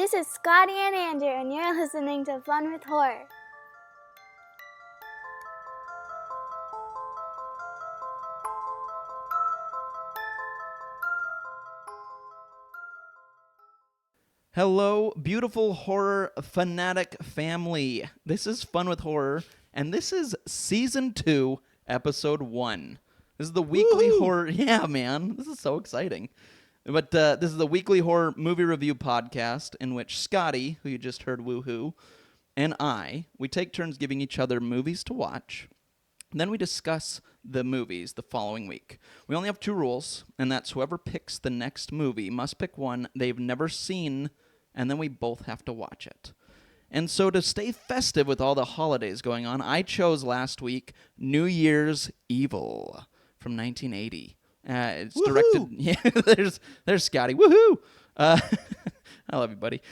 This is Scotty and Andrew, and you're listening to Fun with Horror. Hello, beautiful horror fanatic family. This is Fun with Horror, and this is Season 2, Episode 1. This is the weekly horror... Yeah, man. This is so exciting. But this is the weekly horror movie review podcast in which Scotty, who you just heard woohoo, and we take turns giving each other movies to watch. Then we discuss the movies the following week. We only have 2 rules, and that's whoever picks the next movie must pick one they've never seen, and then we both have to watch it. And so to stay festive with all the holidays going on, I chose last week New Year's Evil from 1980. It's Woo-hoo! directed... Yeah, there's Scotty. Woohoo! I love you, buddy.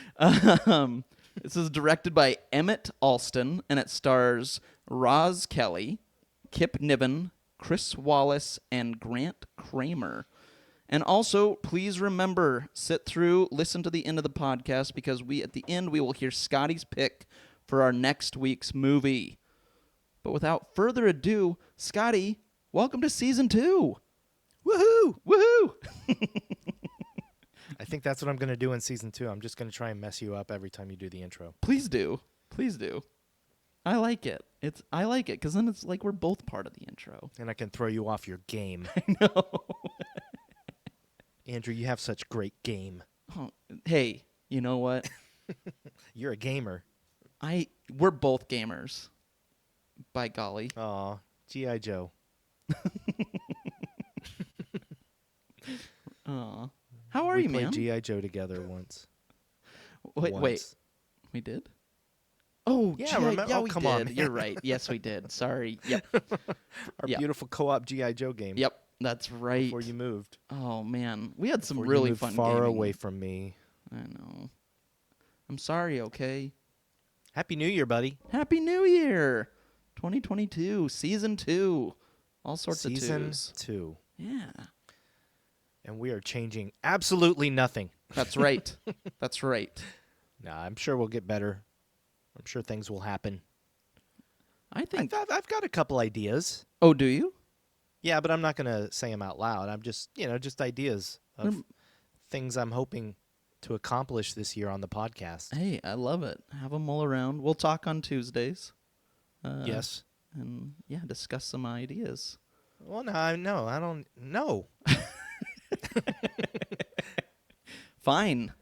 This is directed by Emmett Alston, and it stars Roz Kelly, Kip Niven, Chris Wallace, and Grant Cramer. And also, please remember, sit through, listen to the end of the podcast, because at the end we will hear Scotty's pick for our next week's movie. But without further ado, Scotty, welcome to Season 2. Woohoo! Woohoo! I think that's what I'm going to do in Season 2. I'm just going to try and mess you up every time you do the intro. Please do. Please do. I like it. I like it, because then it's like we're both part of the intro. And I can throw you off your game. I know. Andrew, you have such great game. Oh, hey, you know what? You're a gamer. We're both gamers. By golly. Aw, G.I. Joe. Aw. How are we you, man? We played G.I. Joe together once. Wait. We did? Oh, yeah, remember? Yeah, oh, we come did. on. You're right. Yes, we did. Sorry. Yep. Our beautiful co-op G.I. Joe game. Yep, that's right. Before you moved. Oh, man. We had some Before really you moved fun far gaming. away from me. I know. I'm sorry, okay? Happy New Year, buddy. Happy New Year. 2022, Season 2. All sorts of Season twos. 2. Yeah. And we are changing absolutely nothing. That's right. That's right. Nah, I'm sure we'll get better. I'm sure things will happen. I think... I've got a couple ideas. Oh, do you? Yeah, but I'm not going to say them out loud. I'm just, just ideas of things I'm hoping to accomplish this year on the podcast. Hey, I love it. Have them all around. We'll talk on Tuesdays. Yes. And, yeah, discuss some ideas. Well, no, I don't know. Fine.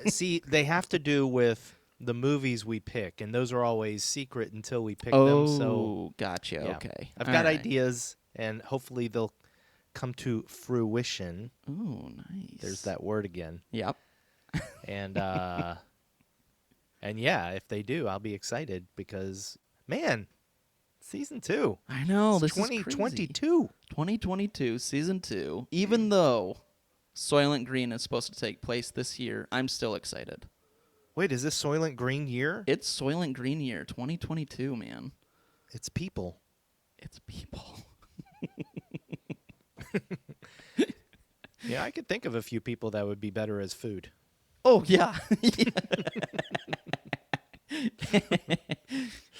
See, they have to do with the movies we pick, and those are always secret until we pick them. So, Oh, gotcha. yeah. Okay. I've All got right. ideas, and hopefully they'll come to fruition. Oh, nice. There's that word again. Yep. And and yeah, if they do, I'll be excited because, man, Season 2. I know. It's This 2022. is 2022, Season 2. Even though Soylent Green is supposed to take place this year, I'm still excited. Wait, is this Soylent Green year? It's Soylent Green year, 2022, man. It's people. It's people. Yeah, I could think of a few people that would be better as food. Oh, yeah.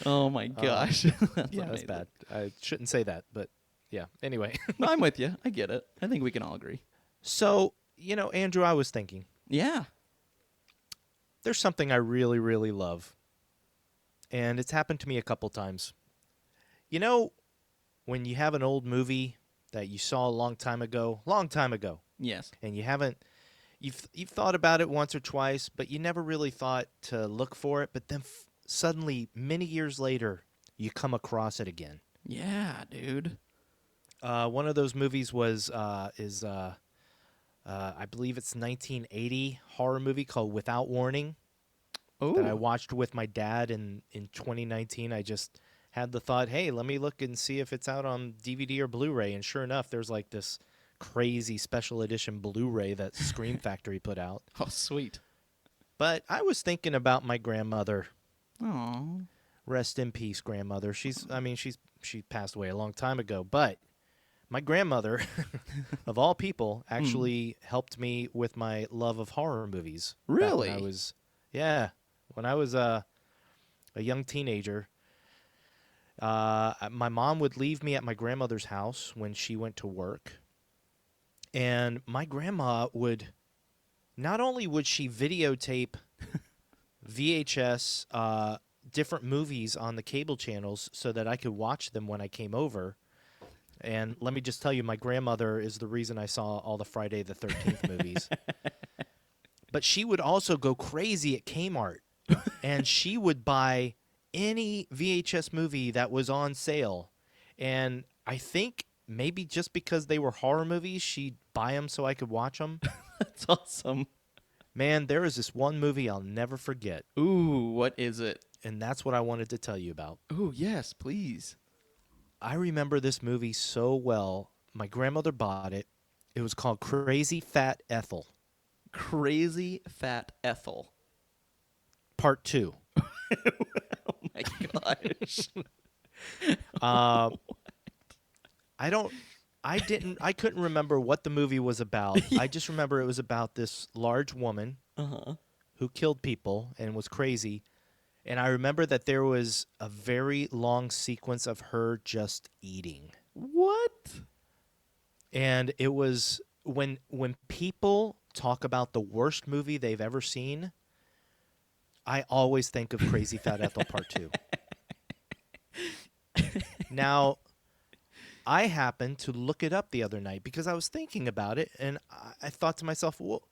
Oh, my gosh. That's Yeah, amazing. that's bad. I shouldn't say that, but yeah. Anyway. No, I'm with you. I get it. I think we can all agree. So, Andrew, I was thinking, Yeah. there's something I really, really love. And it's happened to me a couple times. When you have an old movie that you saw a long time ago, Yes. and you've thought about it once or twice, but you never really thought to look for it, but then suddenly, many years later, you come across it again. Yeah, dude. One of those movies is I believe it's 1980 horror movie called Without Warning that I Oh. watched with my dad in 2019. I just had the thought, hey, let me look and see if it's out on DVD or Blu-ray. And sure enough, there's like this crazy special edition Blu-ray that Scream Factory put out. Oh, sweet. But I was thinking about my grandmother. Oh. Rest in peace, grandmother. She passed away a long time ago, but My grandmother, of all people, actually helped me with my love of horror movies. Really? When I was a young teenager. My mom would leave me at my grandmother's house when she went to work. And my grandma would, not only would she videotape VHS different movies on the cable channels so that I could watch them when I came over. And let me just tell you, my grandmother is the reason I saw all the Friday the 13th movies. But she would also go crazy at Kmart. And she would buy any VHS movie that was on sale. And I think maybe just because they were horror movies, she'd buy them so I could watch them. That's awesome. Man, there is this one movie I'll never forget. Ooh, what is it? And that's what I wanted to tell you about. Ooh, yes, please. I remember this movie so well. My grandmother bought it. It was called Crazy Fat Ethel. Crazy Fat Ethel. Part 2. Oh my gosh. I couldn't remember what the movie was about. I just remember it was about this large woman who killed people and was crazy. And I remember that there was a very long sequence of her just eating. What? And it was when people talk about the worst movie they've ever seen, I always think of Crazy Fat Ethel Part 2. Now, I happened to look it up the other night because I was thinking about it, and I thought to myself, well,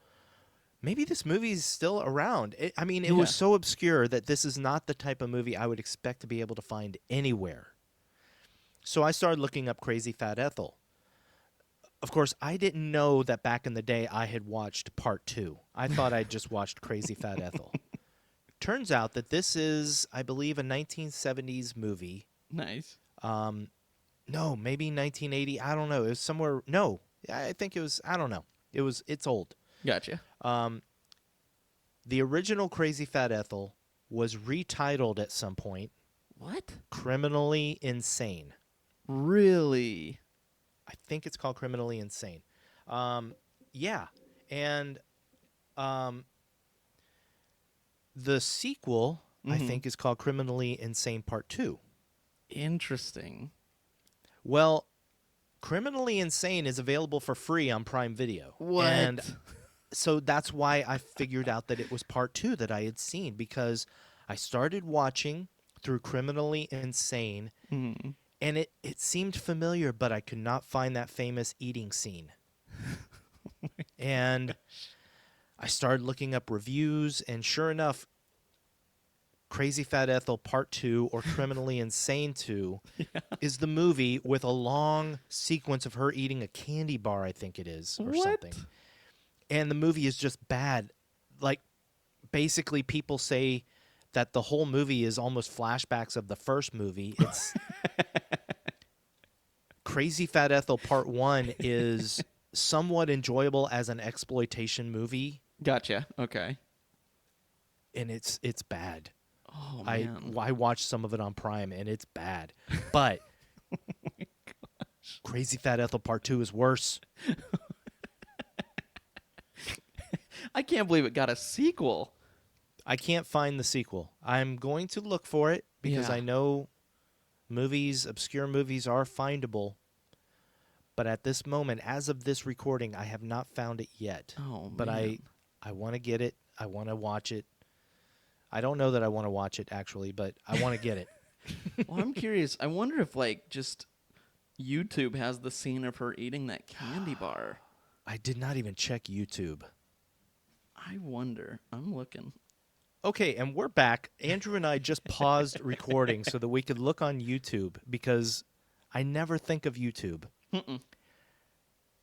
maybe this movie is still around. It was so obscure that this is not the type of movie I would expect to be able to find anywhere. So I started looking up Crazy Fat Ethel. Of course, I didn't know that back in the day I had watched Part 2. I thought I'd just watched Crazy Fat Ethel. Turns out that this is, I believe, a 1970s movie. Nice. No, maybe 1980. I don't know. It was somewhere. No, I think it was. I don't know. It's old. Gotcha. The original Crazy Fat Ethel was retitled at some point. What? Criminally Insane. Really? I think it's called Criminally Insane. Yeah. And the sequel, I think, is called Criminally Insane Part 2. Interesting. Well, Criminally Insane is available for free on Prime Video. What? And so that's why I figured out that it was Part 2 that I had seen, because I started watching through Criminally Insane, and it seemed familiar, but I could not find that famous eating scene. And I started looking up reviews, and sure enough, Crazy Fat Ethel Part 2 or Criminally Insane 2 is the movie with a long sequence of her eating a candy bar, I think it is, or something. And the movie is just bad. Like, basically, people say that the whole movie is almost flashbacks of the first movie. It's Crazy Fat Ethel Part 1 is somewhat enjoyable as an exploitation movie. Gotcha. Okay. And it's bad. Oh, man. I watched some of it on Prime, and it's bad. But Oh my gosh. Crazy Fat Ethel Part 2 is worse. I can't believe it got a sequel. I can't find the sequel. I'm going to look for it because Yeah. I know obscure movies are findable. But at this moment, as of this recording, I have not found it yet. Oh, but man. I want to get it. I want to watch it. I don't know that I want to watch it, actually, but I want to get it. Well, I'm curious. I wonder if, like, just YouTube has the scene of her eating that candy bar. I did not even check YouTube. I wonder. I'm looking. Okay, and we're back. Andrew and I just paused recording so that we could look on YouTube because I never think of YouTube.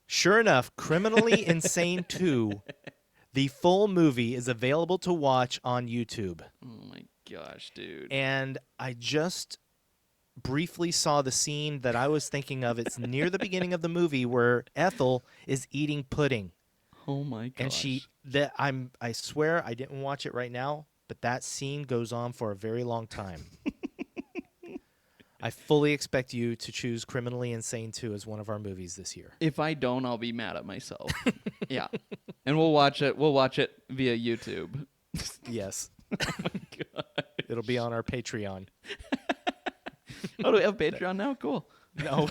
Sure enough, Criminally Insane 2, the full movie is available to watch on YouTube. Oh, my gosh, dude. And I just briefly saw the scene that I was thinking of. It's near the beginning of the movie where Ethel is eating pudding. Oh, my gosh. And I swear I didn't watch it right now, but that scene goes on for a very long time. I fully expect you to choose Criminally Insane 2 as one of our movies this year. If I don't, I'll be mad at myself. Yeah. And we'll watch it. We'll watch it via YouTube. Yes. Oh my God. It'll be on our Patreon. Oh, do we have Patreon now? Cool. No.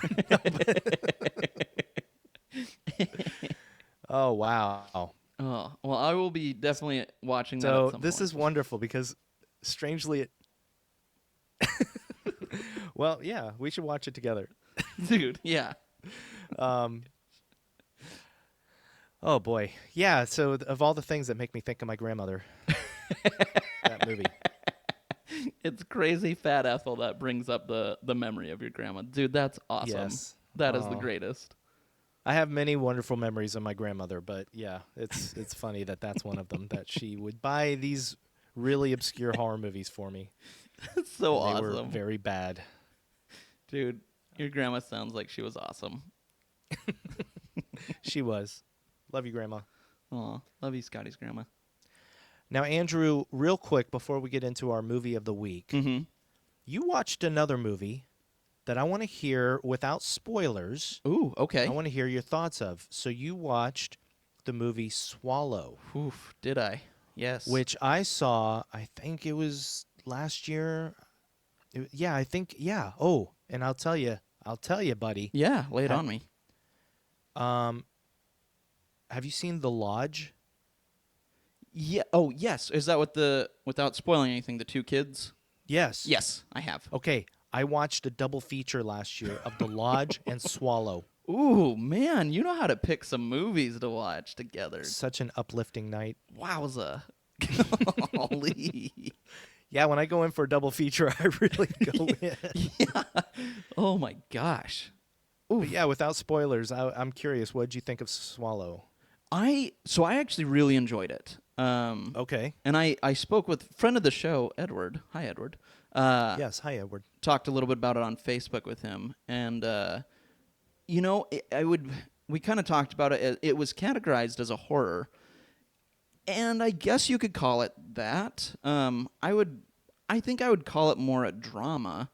Oh, wow. Oh, well, I will be definitely watching that at So some this point. is wonderful because strangely it... Well, yeah, we should watch it together. Dude, yeah. Oh, boy. Yeah, so of all the things that make me think of my grandmother, that movie. It's crazy Fat Ethel that brings up the memory of your grandma. Dude, that's awesome. Yes. That is the Oh. greatest. I have many wonderful memories of my grandmother, but yeah, it's funny that that's one of them, that she would buy these really obscure horror movies for me. That's so and they awesome. were very bad. Dude, your grandma sounds like she was awesome. She was. Love you, Grandma. Aw, love you, Scotty's grandma. Now, Andrew, real quick before we get into our movie of the week, Mm-hmm. you watched another movie that I want to hear without spoilers. Ooh, okay. I want to hear your thoughts of. So you watched the movie Swallow, Oof, did I? Yes. which I saw, I think it was last year. Yeah, I think, yeah. Oh, and I'll tell you, buddy. Yeah, lay it Ha- on me. Have you seen The Lodge? Yeah. Oh, yes. Is that with without spoiling anything, the two kids? Yes. Yes, I have. Okay, I watched a double feature last year of The Lodge and Swallow. Ooh, man, you know how to pick some movies to watch together. Such an uplifting night. Wowza. Golly. Yeah, when I go in for a double feature, I really go in. Yeah. Oh my gosh. But yeah, without spoilers, I'm curious. What did you think of Swallow? I actually really enjoyed it. Okay. And I spoke with friend of the show, Edward. Hi, Edward. Yes. Hi, Edward. Talked a little bit about it on Facebook with him, and we kind of talked about it. It was categorized as a horror, and I guess you could call it that. I think I would call it more a drama.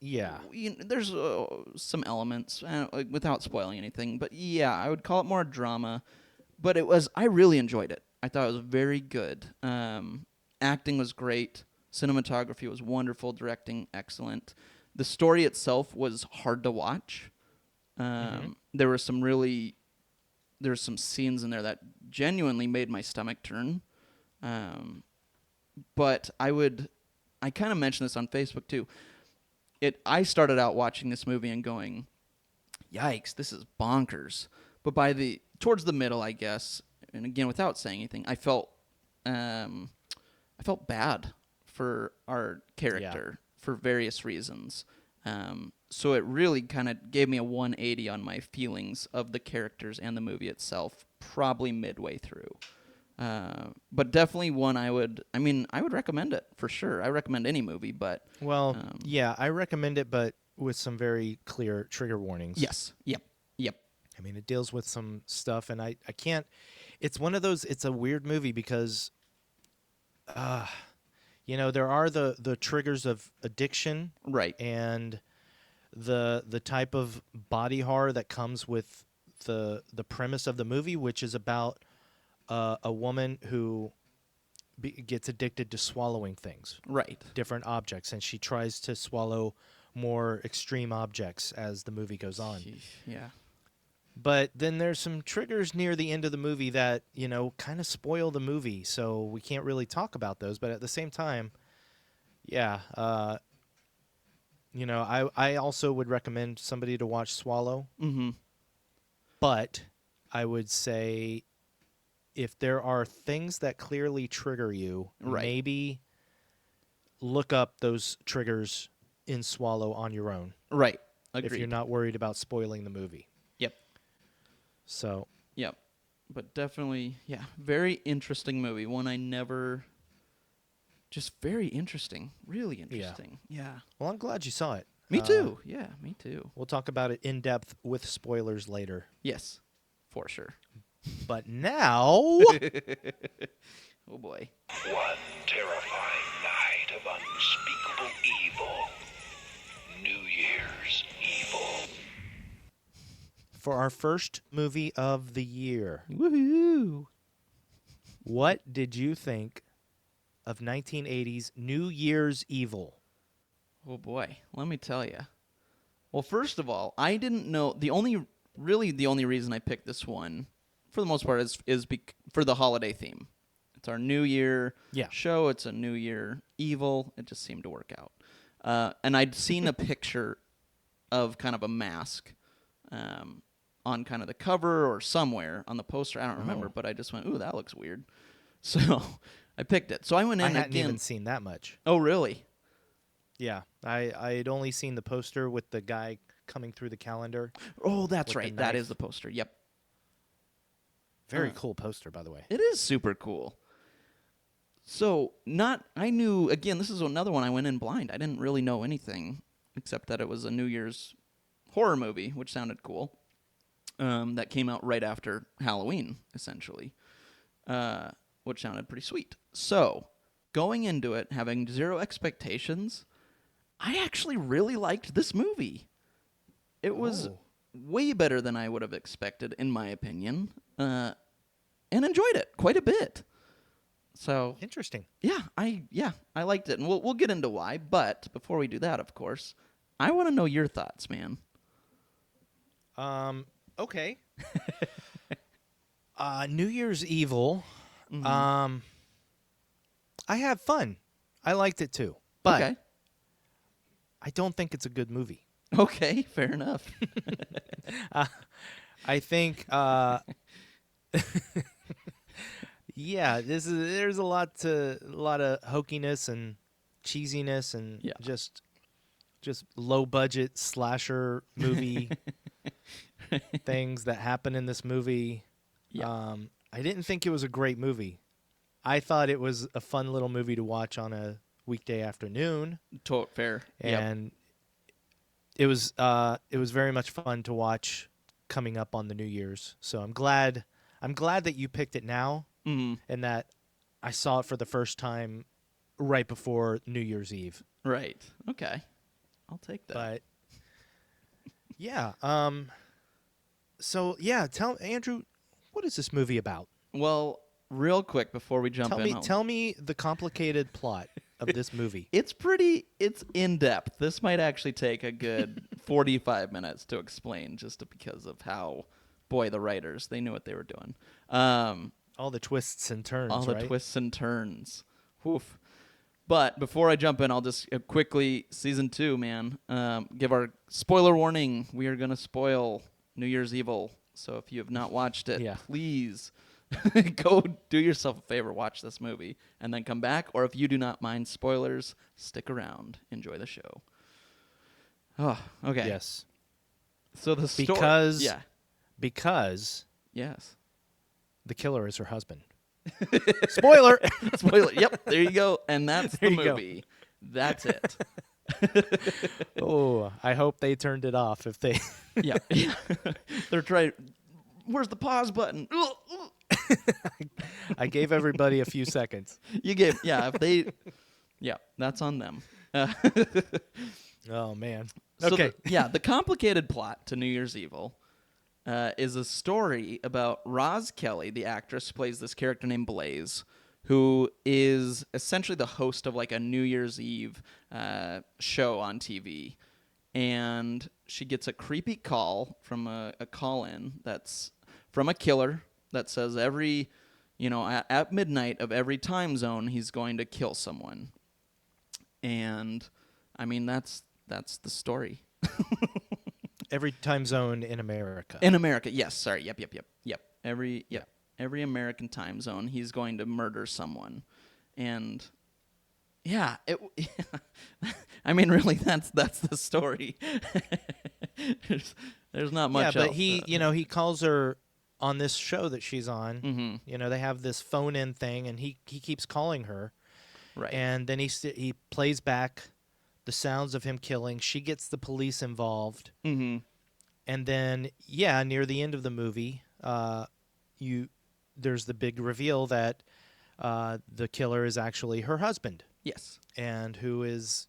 Yeah. There's some elements, like, without spoiling anything, but yeah, I would call it more a drama. But I really enjoyed it. I thought it was very good. Acting was great. Cinematography was wonderful. Directing, excellent. The story itself was hard to watch. There were some scenes in there that genuinely made my stomach turn. But I kind of mentioned this on Facebook too. I started out watching this movie and going, yikes, this is bonkers. But towards the middle, I guess, and again, without saying anything, I felt bad for our character for various reasons. So it really kind of gave me a 180 on my feelings of the characters and the movie itself, probably midway through. But definitely one I would recommend it for sure. I recommend any movie, but Well, yeah, I recommend it, but with some very clear trigger warnings. yes, yep. I mean, it deals with some stuff, and I can't. It's one of those. It's a weird movie because, there are the triggers of addiction, Right. and the type of body horror that comes with the premise of the movie, which is about a woman who gets addicted to swallowing things, Right. different objects, and she tries to swallow more extreme objects as the movie goes on. Yeah. But then there's some triggers near the end of the movie that, kind of spoil the movie, so we can't really talk about those. But at the same time, yeah, I also would recommend somebody to watch Swallow. Mm-hmm. But I would say if there are things that clearly trigger you, Right. maybe look up those triggers in Swallow on your own. Right. Agreed. If you're not worried about spoiling the movie. Yep. So, Yep. But definitely, yeah, very interesting movie. One I never. Just very interesting. Really interesting. Yeah. well, I'm glad you saw it. Me too. Yeah, me too. We'll talk about it in depth with spoilers later. Yes, for sure. But now, Oh boy. One terrifying night of unspeakable evil for our first movie of the year. Woohoo! What did you think of 1980's New Year's Evil? Oh boy, let me tell you. Well, first of all, I didn't know the only reason I picked this one, for the most part, is for the holiday theme. It's our New Year show. It's a New Year Evil. It just seemed to work out. And I'd seen a picture of kind of a mask on kind of the cover or somewhere on the poster. I don't remember, but I just went, ooh, that looks weird. So I picked it. So I went in I hadn't again. even seen that much. Oh, really? Yeah, I had only seen the poster with the guy coming through the calendar. Oh, that's with right. the That knife. is the poster. Yep. Very cool poster, by the way. It is super cool. So, I knew, again, this is another one I went in blind. I didn't really know anything except that it was a New Year's horror movie, which sounded cool. That came out right after Halloween, essentially, which sounded pretty sweet. So, going into it, having zero expectations, I actually really liked this movie. It was way better than I would have expected, in my opinion, and enjoyed it quite a bit. So Interesting. Yeah, I liked it, and we'll get into why. But before we do that, of course, I want to know your thoughts, man. Okay. New Year's Evil. Mm-hmm. I had fun. I liked it too. But Okay. I don't think it's a good movie. Okay, fair enough. I think yeah, there's a lot of hokiness and cheesiness and just low budget slasher movie things that happen in this movie. Yeah. I didn't think it was a great movie. I thought it was a fun little movie to watch on a weekday afternoon. Fair. And it was very much fun to watch coming up on the New Year's. So I'm glad that you picked it now, and that I saw it for the first time right before New Year's Eve. Right. Okay. I'll take that. But yeah, so yeah, tell Andrew, what is this movie about? Well, real quick before we jump in, Tell me the complicated plot of this movie. It's in depth. This might actually take a good 45 minutes to explain, just because of how, boy, the writers, they knew what they were doing. All the twists and turns, All the right? twists and turns. Woof. But before I jump in, I'll just quickly, season 2, man, give our spoiler warning. We are going to spoil New Year's Evil. So if you have not watched it, please go do yourself a favor, watch this movie, and then come back. Or if you do not mind spoilers, stick around. Enjoy the show. Oh, okay. Yes. So the story... Because yes, the killer is her husband. Spoiler! Spoiler. Yep, there you go. And that's the There you go. movie. That's it. Oh, I hope they turned it off if they... Yeah. They're trying... Where's the pause button? I gave everybody a few seconds. You gave... Yeah, if they... Yeah, that's on them. Oh, man. So Okay. the complicated plot to New Year's Evil is a story about Roz Kelly, the actress, plays this character named Blaze, who is essentially the host of like a New Year's Eve show on TV. And she gets a creepy call from a call-in that's from a killer that says at midnight of every time zone, he's going to kill someone. And, I mean, that's the story. Every time zone in America. In America, yes. Sorry. Yep. Every American time zone, he's going to murder someone, and I mean, really, that's the story. there's not much. Yeah, but else. he calls her on this show that she's on. Mm-hmm. They have this phone-in thing, and he keeps calling her. Right. And then he plays back the sounds of him killing. She gets the police involved. Mm-hmm. And then, near the end of the movie, there's the big reveal that the killer is actually her husband. Yes. And who is,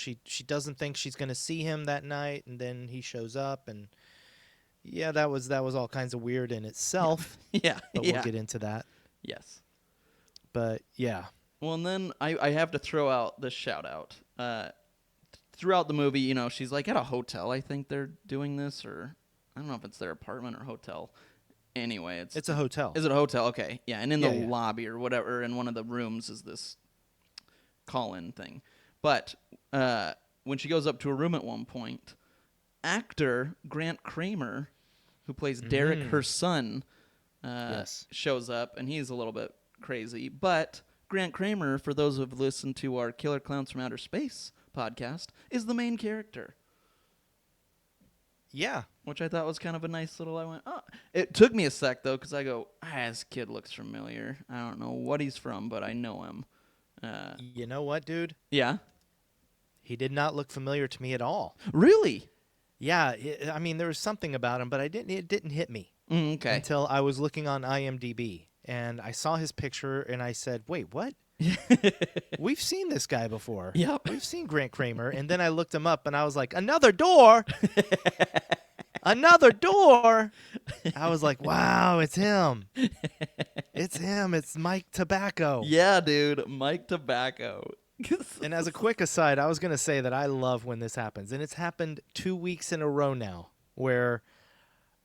she doesn't think she's going to see him that night, and then he shows up, and yeah, that was all kinds of weird in itself. Yeah. But yeah. we'll get into that. Yes. But yeah. Well, and then I have to throw out this shout out. Throughout the movie, you know, she's like at a hotel. I think they're doing this, or I don't know if it's their apartment or hotel. Anyway, It's a hotel. Is it a hotel? Okay, yeah. And in the Yeah. lobby or whatever, in one of the rooms, is this call-in thing. But when she goes up to a room at one point, actor Grant Cramer, who plays Derek, her son, Yes. shows up, and he's a little bit crazy. But Grant Cramer, for those who have listened to our Killer Clowns from Outer Space podcast, is the main character. Yeah. Which I thought was kind of a nice little. I went, oh. It took me a sec, though, because I go, this kid looks familiar. I don't know what he's from, but I know him. You know what, dude? Yeah? He did not look familiar to me at all. Really? Yeah, I mean, there was something about him, but it didn't hit me Okay. until I was looking on IMDb, and I saw his picture, and I said, wait, what? We've seen this guy before. Yep. We've seen Grant Cramer. And then I looked him up, and I was like, another door? Another door? I was like, wow, it's him. It's him. It's Mike Tobacco. Yeah, dude. Mike Tobacco. And as a quick aside, I was going to say that I love when this happens. And it's happened 2 weeks in a row now, where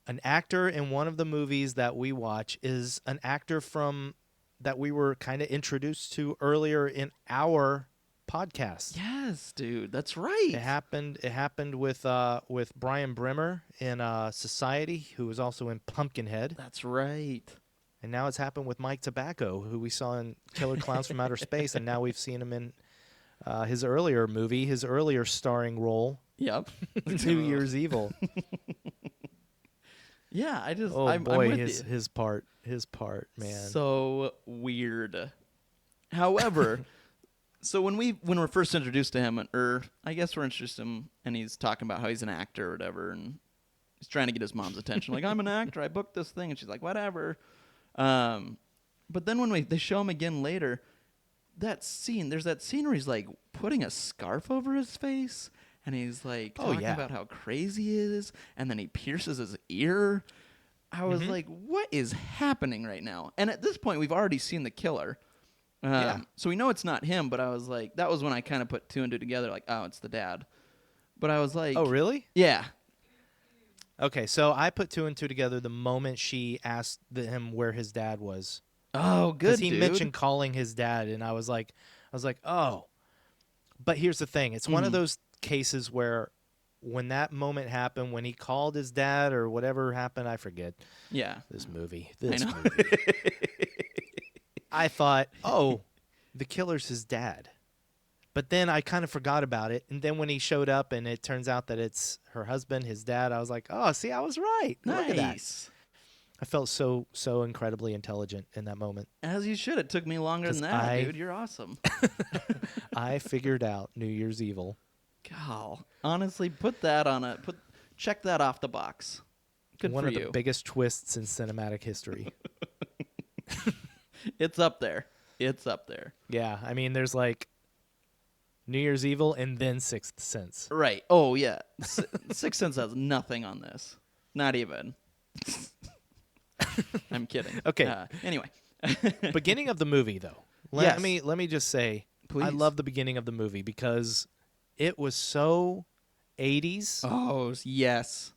an actor in one of the movies that we watch is an actor from that we were kind of introduced to earlier in our podcast. Yes, dude. That's right. It happened with Brian Brimmer in Society, who was also in Pumpkinhead. That's right. And now it's happened with Mike Tobacco, who we saw in Killer Clowns from Outer Space, and now we've seen him in his earlier movie, his earlier starring role, Yep. New Year's Evil. Yeah, I'm with you. his part, man. So weird. However, so when we're first introduced to him, or I guess we're introduced to him, and he's talking about how he's an actor or whatever, and he's trying to get his mom's attention. Like, I'm an actor. I booked this thing, and she's like, whatever. But then when they show him again later, there's that scene where he's like putting a scarf over his face, and he's like talking about how crazy he is, and then he pierces his ear. I was like, what is happening right now? And at this point, we've already seen the killer. So we know it's not him, but I was like, that was when I kind of put two and two together, like, oh, it's the dad. But I was like... Oh, really? Yeah. Okay, so I put two and two together the moment she asked him where his dad was. Oh, good, because he dude. mentioned calling his dad, and I was like, oh. But here's the thing: it's one of those cases where, when that moment happened, when he called his dad or whatever happened, I forget. Yeah. This movie. know. I thought, oh, the killer's his dad. But then I kind of forgot about it, and then when he showed up, and it turns out that it's her husband, his dad, I was like, oh, see, I was right. Look at that. Nice. I felt so incredibly intelligent in that moment. As you should. It took me longer than that, dude. You're awesome. I figured out New Year's Evil. God, honestly, check that off the box. Good One for of you. the biggest twists in cinematic history. It's up there. It's up there. Yeah, I mean, there's like New Year's Evil and then Sixth Sense. Right. Oh, yeah. Sixth Sense has nothing on this. Not even. I'm kidding. Okay. Anyway. Beginning of the movie, though. Let me just say, Please. I love the beginning of the movie because it was so 80s. Oh, yes.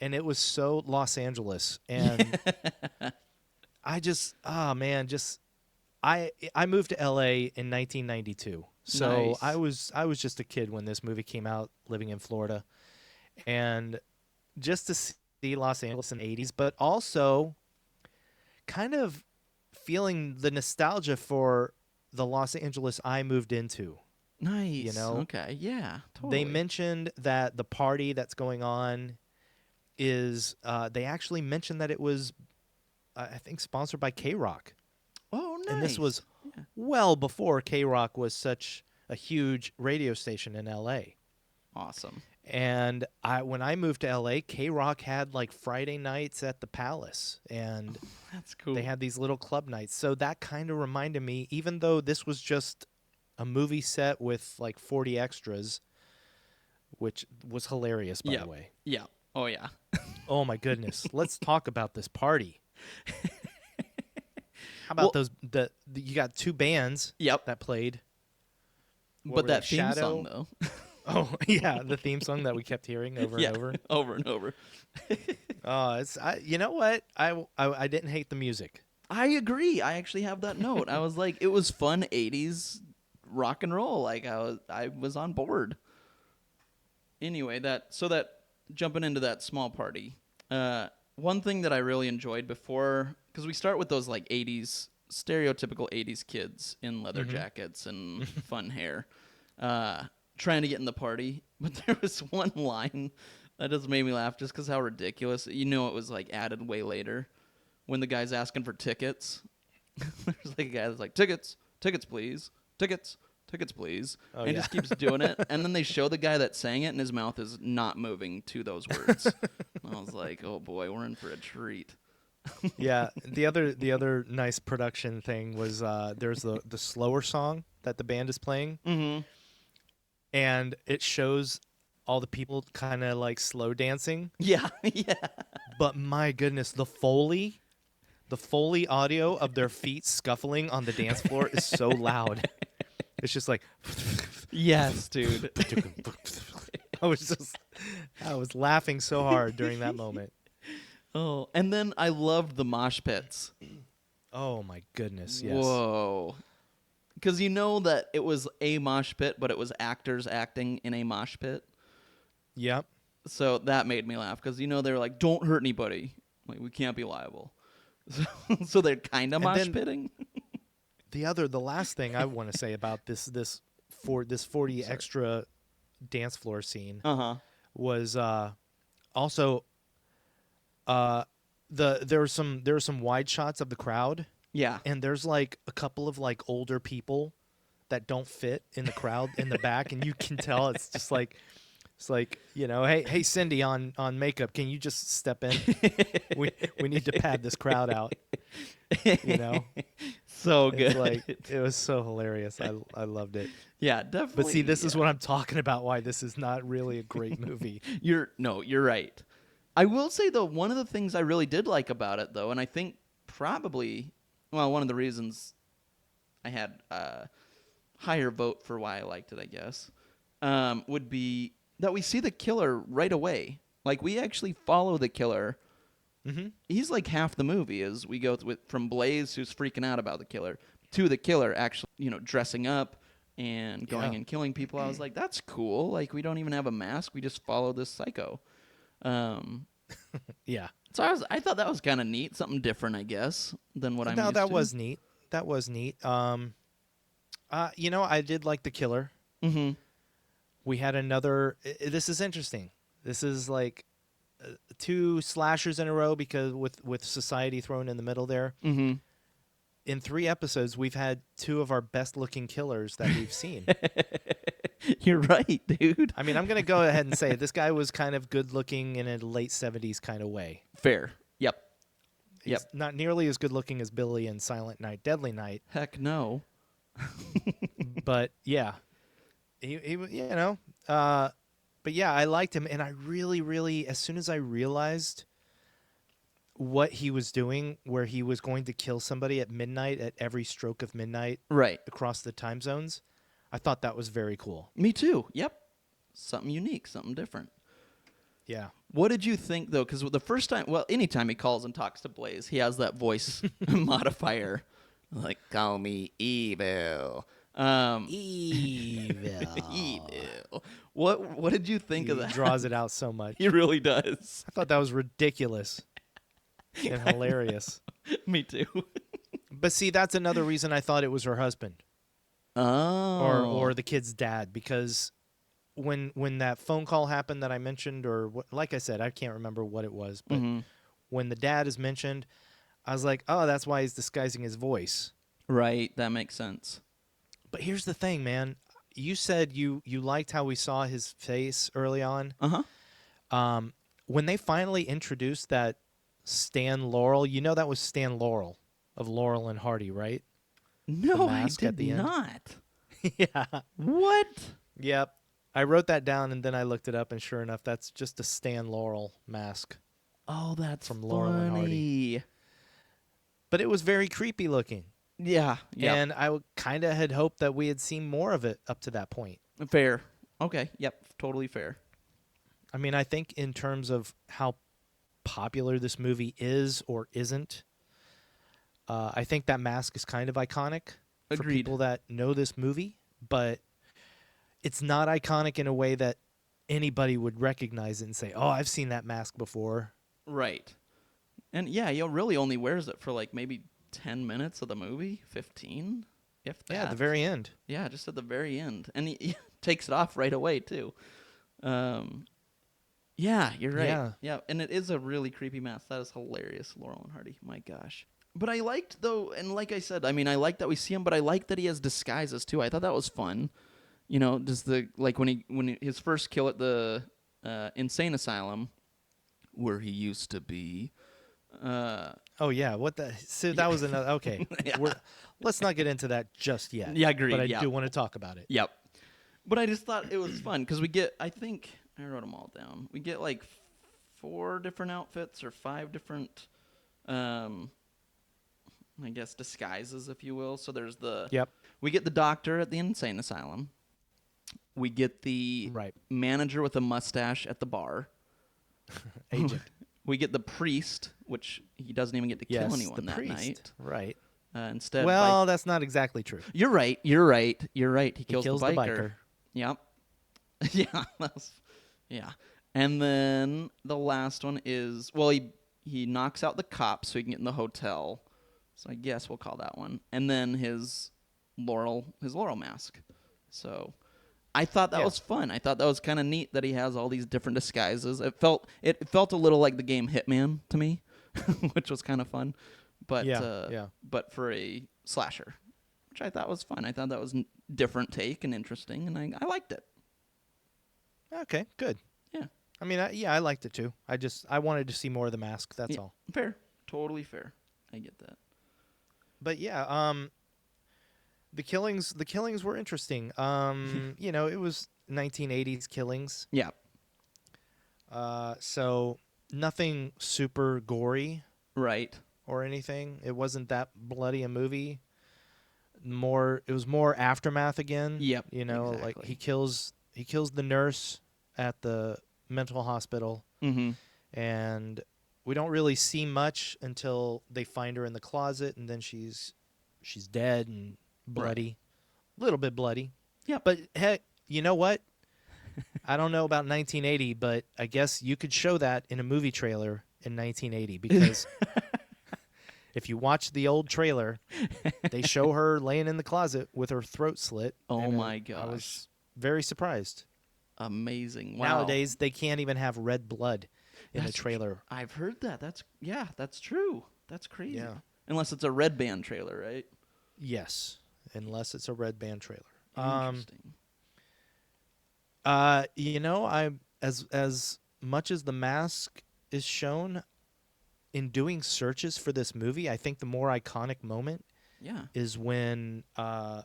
And it was so Los Angeles. And I moved to LA in 1992. So Nice. I was just a kid when this movie came out, living in Florida. And just to see Los Angeles in the 80s, but also kind of feeling the nostalgia for the Los Angeles I moved into. Nice. You know? Okay. Yeah. Totally. They mentioned that the party that's going on is, they actually mentioned that it was, I think, sponsored by K-Rock. Oh, nice. And this was well before K-Rock was such a huge radio station in L.A. Awesome. And when I moved to L.A., K-Rock had like Friday nights at the Palace, and That's cool. they had these little club nights. So that kind of reminded me, even though this was just a movie set with like 40 extras, which was hilarious, by the way. Yeah. Oh, yeah. Oh my goodness. Let's talk about this party. How about you got two bands Yep. that played. What But were they, that theme Shadow? song, though. Oh, yeah, the theme song that we kept hearing over Yeah, and over. over and over. You know what? I didn't hate the music. I agree. I actually have that note. I was like, it was fun 80s rock and roll. Like I was on board. Anyway, that jumping into that small party. One thing that I really enjoyed before, because we start with those like 80s stereotypical 80s kids in leather jackets and fun hair, trying to get in the party. But there was one line that just made me laugh just because how ridiculous. You know, it was like added way later when the guy's asking for tickets. There's like a guy that's like, tickets, please, tickets, please, Oh, and yeah. just keeps doing it. And then they show the guy that sang it, and his mouth is not moving to those words. I was like, oh boy, we're in for a treat. Yeah, the other nice production thing was there's the slower song that the band is playing, and it shows all the people kind of like slow dancing. Yeah, yeah. But my goodness, the Foley audio of their feet scuffling on the dance floor is so loud. It's just like, Yes, dude. I was laughing so hard during that moment. Oh, and then I loved the mosh pits. Oh my goodness, yes. Whoa. Because you know that it was a mosh pit, but it was actors acting in a mosh pit. Yep. So that made me laugh because, you know, they were like, don't hurt anybody. Like, we can't be liable. So they're kind of And mosh then- pitting. The last thing I want to say about this 40 extra dance floor scene Uh-huh. was also there were some wide shots of the crowd, Yeah. and there's like a couple of like older people that don't fit in the crowd in the back, and you can tell it's like, you know, hey Cindy on makeup, can you just step in? we need to pad this crowd out. You know, So it's good. like it was so hilarious. I loved it. Yeah, definitely. But see, this is what I'm talking about. Why this is not really a great movie. You're right. I will say, though, one of the things I really did like about it, though, and I think probably, well, one of the reasons I had a higher vote for why I liked it, I guess, would be that we see the killer right away. Like, we actually follow the killer. Mm-hmm. He's like half the movie as we go from Blaze, who's freaking out about the killer, to the killer actually, you know, dressing up and going and killing people. I was like, that's cool. Like, we don't even have a mask. We just follow this psycho. Yeah. So I thought that was kind of neat, something different, I guess, than what I'm used to. That was neat. That was neat. You know, I did like the killer. Mm-hmm. We had another. This is interesting. This is like two slashers in a row because with Society thrown in the middle there. Mm-hmm. In 3 episodes, we've had 2 of our best looking killers that we've seen. You're right, dude. I mean, I'm gonna go ahead and say it. This guy was kind of good looking in a late 70s kind of way. Fair. Yep. He's not nearly as good looking as Billy in Silent Night, Deadly Night. Heck no. But yeah, he you know, but yeah, I liked him, and I really, as soon as I realized what he was doing, where he was going to kill somebody at midnight, at every stroke of midnight, Right. across the time zones, I thought that was very cool. Me too. Yep. Something unique, something different. Yeah. What did you think, though? Because the first time, well, anytime he calls and talks to Blaze, he has that voice modifier. Like, call me evil. Evil. Evil. What did you think of He that? draws it out so much. He really does. I thought that was ridiculous and hilarious. Me too. But see, that's another reason I thought it was her husband. Oh. Or the kid's dad, because when that phone call happened that I mentioned, or like I said, I can't remember what it was, but when the dad is mentioned, I was like, oh, that's why he's disguising his voice. Right, that makes sense. But here's the thing, man. You said you liked how we saw his face early on. Uh-huh. When they finally introduced that Stan Laurel, you know that was Stan Laurel of Laurel and Hardy, right? No, I mask at did the end. not. Yeah. What? Yep. I wrote that down and then I looked it up, and sure enough, that's just a Stan Laurel mask. Oh, that's From Laurel and Hardy. funny. But it was very creepy looking. Yeah. Yeah. And I kind of had hoped that we had seen more of it up to that point. Fair. Okay. Yep. Totally fair. I mean, I think in terms of how popular this movie is or isn't, I think that mask is kind of iconic for Agreed. people that know this movie, but it's not iconic in a way that anybody would recognize it and say, "Oh, I've seen that mask before." Right. And yeah, he really only wears it for like maybe 10 minutes of the movie, 15, if that. Yeah, at the very end. Yeah, just at the very end. And he takes it off right away, too. Yeah, you're right. Yeah, and it is a really creepy mask. That is hilarious, Laurel and Hardy. My gosh. But I liked, though, and like I said, I mean, I like that we see him, but I like that he has disguises, too. I thought that was fun. You know, just his first kill at the insane asylum, where he used to be. Oh yeah, what the? So that was another. Okay, Yeah. let's not get into that just yet. Yeah, agreed. But I Yeah. do want to talk about it. Yep. But I just thought it was fun because we get, I think, I wrote them all down. We get like 4 different outfits or 5 different, I guess, disguises, if you will. So there's Yep. we get the doctor at the insane asylum. We get the Right. manager with a mustache at the bar. Agent. We get the priest, which he doesn't even get to Yes, kill anyone the that priest. night. Right. Instead, Well, that's not exactly true. you're right. You're right. He kills the biker. Yep. Yeah. Yeah. And then the last one is, well, he knocks out the cops so he can get in the hotel. So I guess we'll call that one. And then his laurel mask. So I thought that was fun. I thought that was kind of neat that he has all these different disguises. It felt a little like the game Hitman to me, which was kind of fun. But but for a slasher, which I thought was fun. I thought that was a different take and interesting, and I liked it. Okay, good. Yeah. I mean, I liked it too. I wanted to see more of the mask. That's all. Fair. Totally fair. I get that. But yeah, the killings were interesting. You know, it was 1980s killings. Yeah. So nothing super gory Right. or anything. It wasn't that bloody a movie. It was more aftermath again. Yep. You know, like exactly. he kills the nurse at the mental hospital, Mm-hmm. and we don't really see much until they find her in the closet, and then she's dead and bloody, a little bit bloody. Yeah. But heck, you know what? I don't know about 1980, but I guess you could show that in a movie trailer in 1980 because if you watch the old trailer, they show her laying in the closet with her throat slit. Oh and my I gosh. was very surprised. Amazing. Wow. Nowadays, they can't even have red blood in a That's trailer. I've heard that. That's true. That's crazy. Yeah. Unless it's a red band trailer, right? Yes, unless it's a red band trailer. Interesting. You know, I as much as The Mask is shown in doing searches for this movie, I think the more iconic moment Yeah. is when I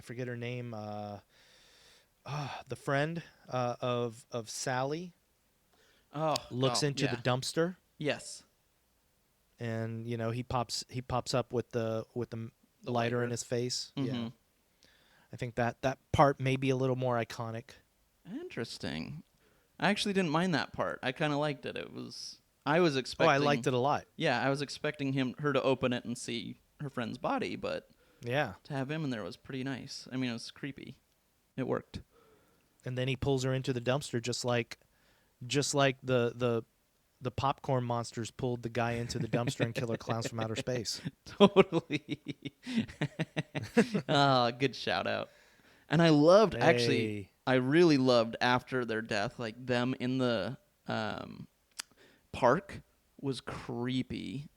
forget her name, the friend of Sally looks into the dumpster, Yes. and you know he pops up with the lighter in his face. Mhm. Yeah, I think that part may be a little more iconic. Interesting. I actually didn't mind that part. I kind of liked it. I was expecting. Oh, I liked it a lot. Yeah, I was expecting her to open it and see her friend's body, but Yeah, to have him in there was pretty nice. I mean, it was creepy. It worked. and then he pulls her into the dumpster just like the popcorn monsters pulled the guy into the dumpster in Killer Clowns from Outer Space. Totally. Oh, good shout out. And I loved, actually, Hey. I really loved after their death, like them in the park was creepy.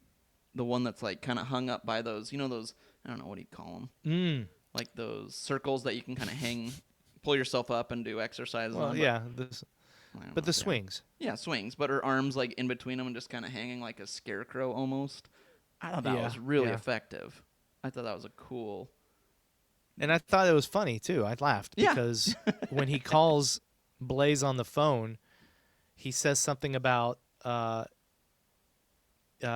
The one that's like kind of hung up by those, those, I don't know, what do you call them? Like those circles that you can kind of pull yourself up and do exercises Well, on. yeah, I don't know but the if they are. swings. Yeah, swings, but her arms like in between them and just kind of hanging like a scarecrow almost. I thought that was really effective. I thought that was a cool. And I thought it was funny too. I laughed Yeah. because when he calls Blaze on the phone, he says something about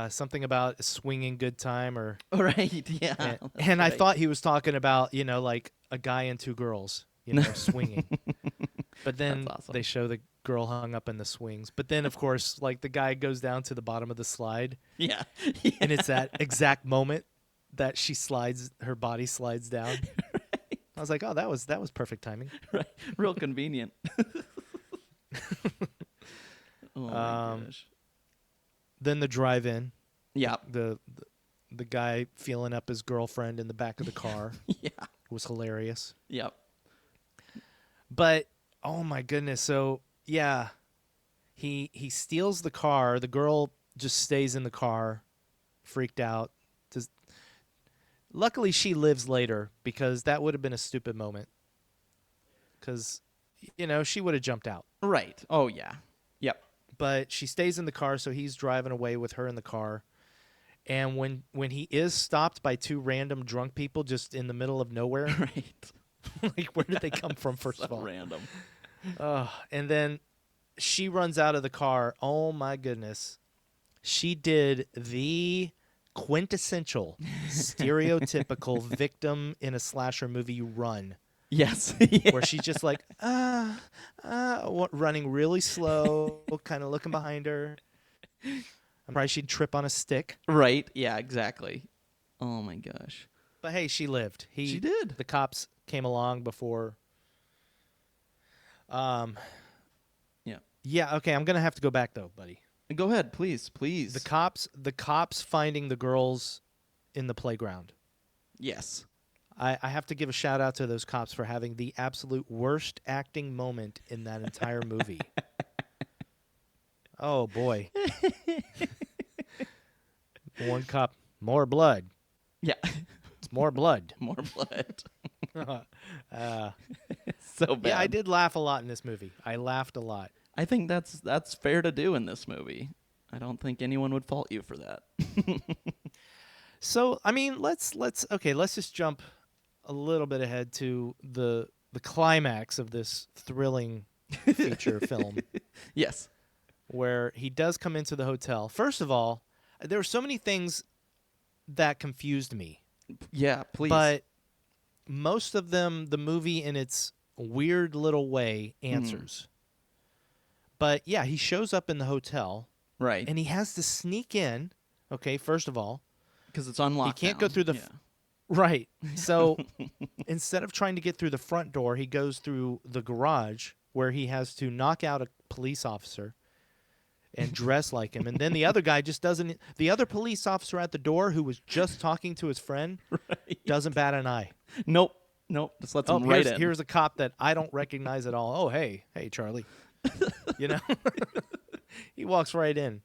something about a swinging good time or Right, yeah. and I thought he was talking about, like a guy and two girls, swinging. But then That's awesome. they show the girl hung up in the swings. But then, of course, like the guy goes down to the bottom of the slide, Yeah. and it's that exact moment that her body slides down. Right. I was like, oh, that was perfect timing. Right. Real convenient. Oh, my gosh. Then the drive-in, Yeah. the guy feeling up his girlfriend in the back of the car Yeah. was hilarious. Yep. But oh my goodness, so yeah, he steals the car. The girl just stays in the car, freaked out. Luckily, she lives later because that would have been a stupid moment. Because, she would have jumped out. Right. Oh, yeah. Yep. But she stays in the car, so he's driving away with her in the car. And when he is stopped by two random drunk people just in the middle of nowhere, Right. like where did they come from? First So of all, random. and then she runs out of the car. Oh my goodness, she did the quintessential, stereotypical victim in a slasher movie run. Yes. Yeah. Where she's just like, running really slow, kind of looking behind her. I'm surprised she'd trip on a stick. Right. Yeah, exactly. Oh, my gosh. But hey, she lived. She did. The cops came along before. Yeah. Yeah, okay, I'm going to have to go back, though, buddy. Go ahead, please. Please. The cops finding the girls in the playground. Yes. I have to give a shout out to those cops for having the absolute worst acting moment in that entire movie. Oh, boy. One cop, more blood. Yeah. It's more blood. More blood. uh, So bad. yeah, I did laugh a lot in this movie. I laughed a lot. I think that's fair to do in this movie. I don't think anyone would fault you for that. So, I mean, let's just jump a little bit ahead to the climax of this thrilling feature film, Yes. where he does come into the hotel. First of all, there were so many things that confused me. Yeah, please. But most of them, the movie in its weird little way answers. But yeah, he shows up in the hotel. Right. And he has to sneak in. Okay, first of all. Because it's unlocked. He can't go through the... Right. So instead of trying to get through the front door, he goes through the garage where he has to knock out a police officer and dress like him. And then the other guy just doesn't... The other police officer at the door who was just talking to his friend doesn't bat an eye. Nope. Just lets him right in. Here's a cop that I don't recognize at all. Oh, hey, Charlie. He walks right in.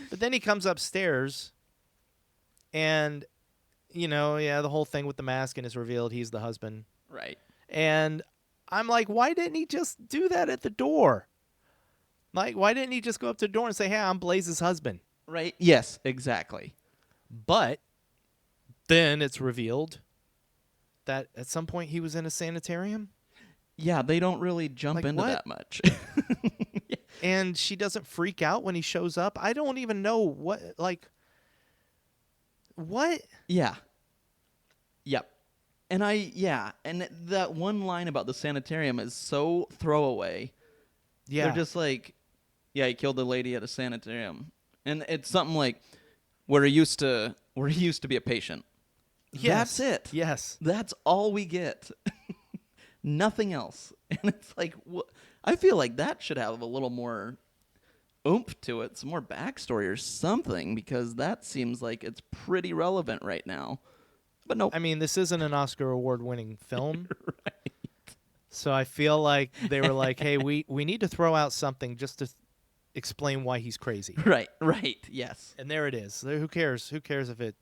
But then he comes upstairs and, the whole thing with the mask and is revealed. He's the husband. Right. And I'm like, why didn't he just do that at the door? Like, why didn't he just go up to the door and say, hey, I'm Blaze's husband? Right. Yes, exactly. But then it's revealed that at some point he was in a sanitarium. Yeah, they don't really jump Like, into what? that much. And she doesn't freak out when he shows up. I don't even know what. Yeah. Yep. And and that one line about the sanitarium is so throwaway. Yeah. They're just like, yeah, he killed the lady at a sanitarium. And it's something like where he used to be a patient. Yes. That's it. Yes. That's all we get. Nothing else. And it's like, I feel like that should have a little more oomph to it, some more backstory or something, because that seems like it's pretty relevant right now. But nope. I mean, this isn't an Oscar award-winning film. Right. So I feel like they were like, hey, we need to throw out something just to explain why he's crazy. Right, yes. And there it is. Who cares? Who cares if it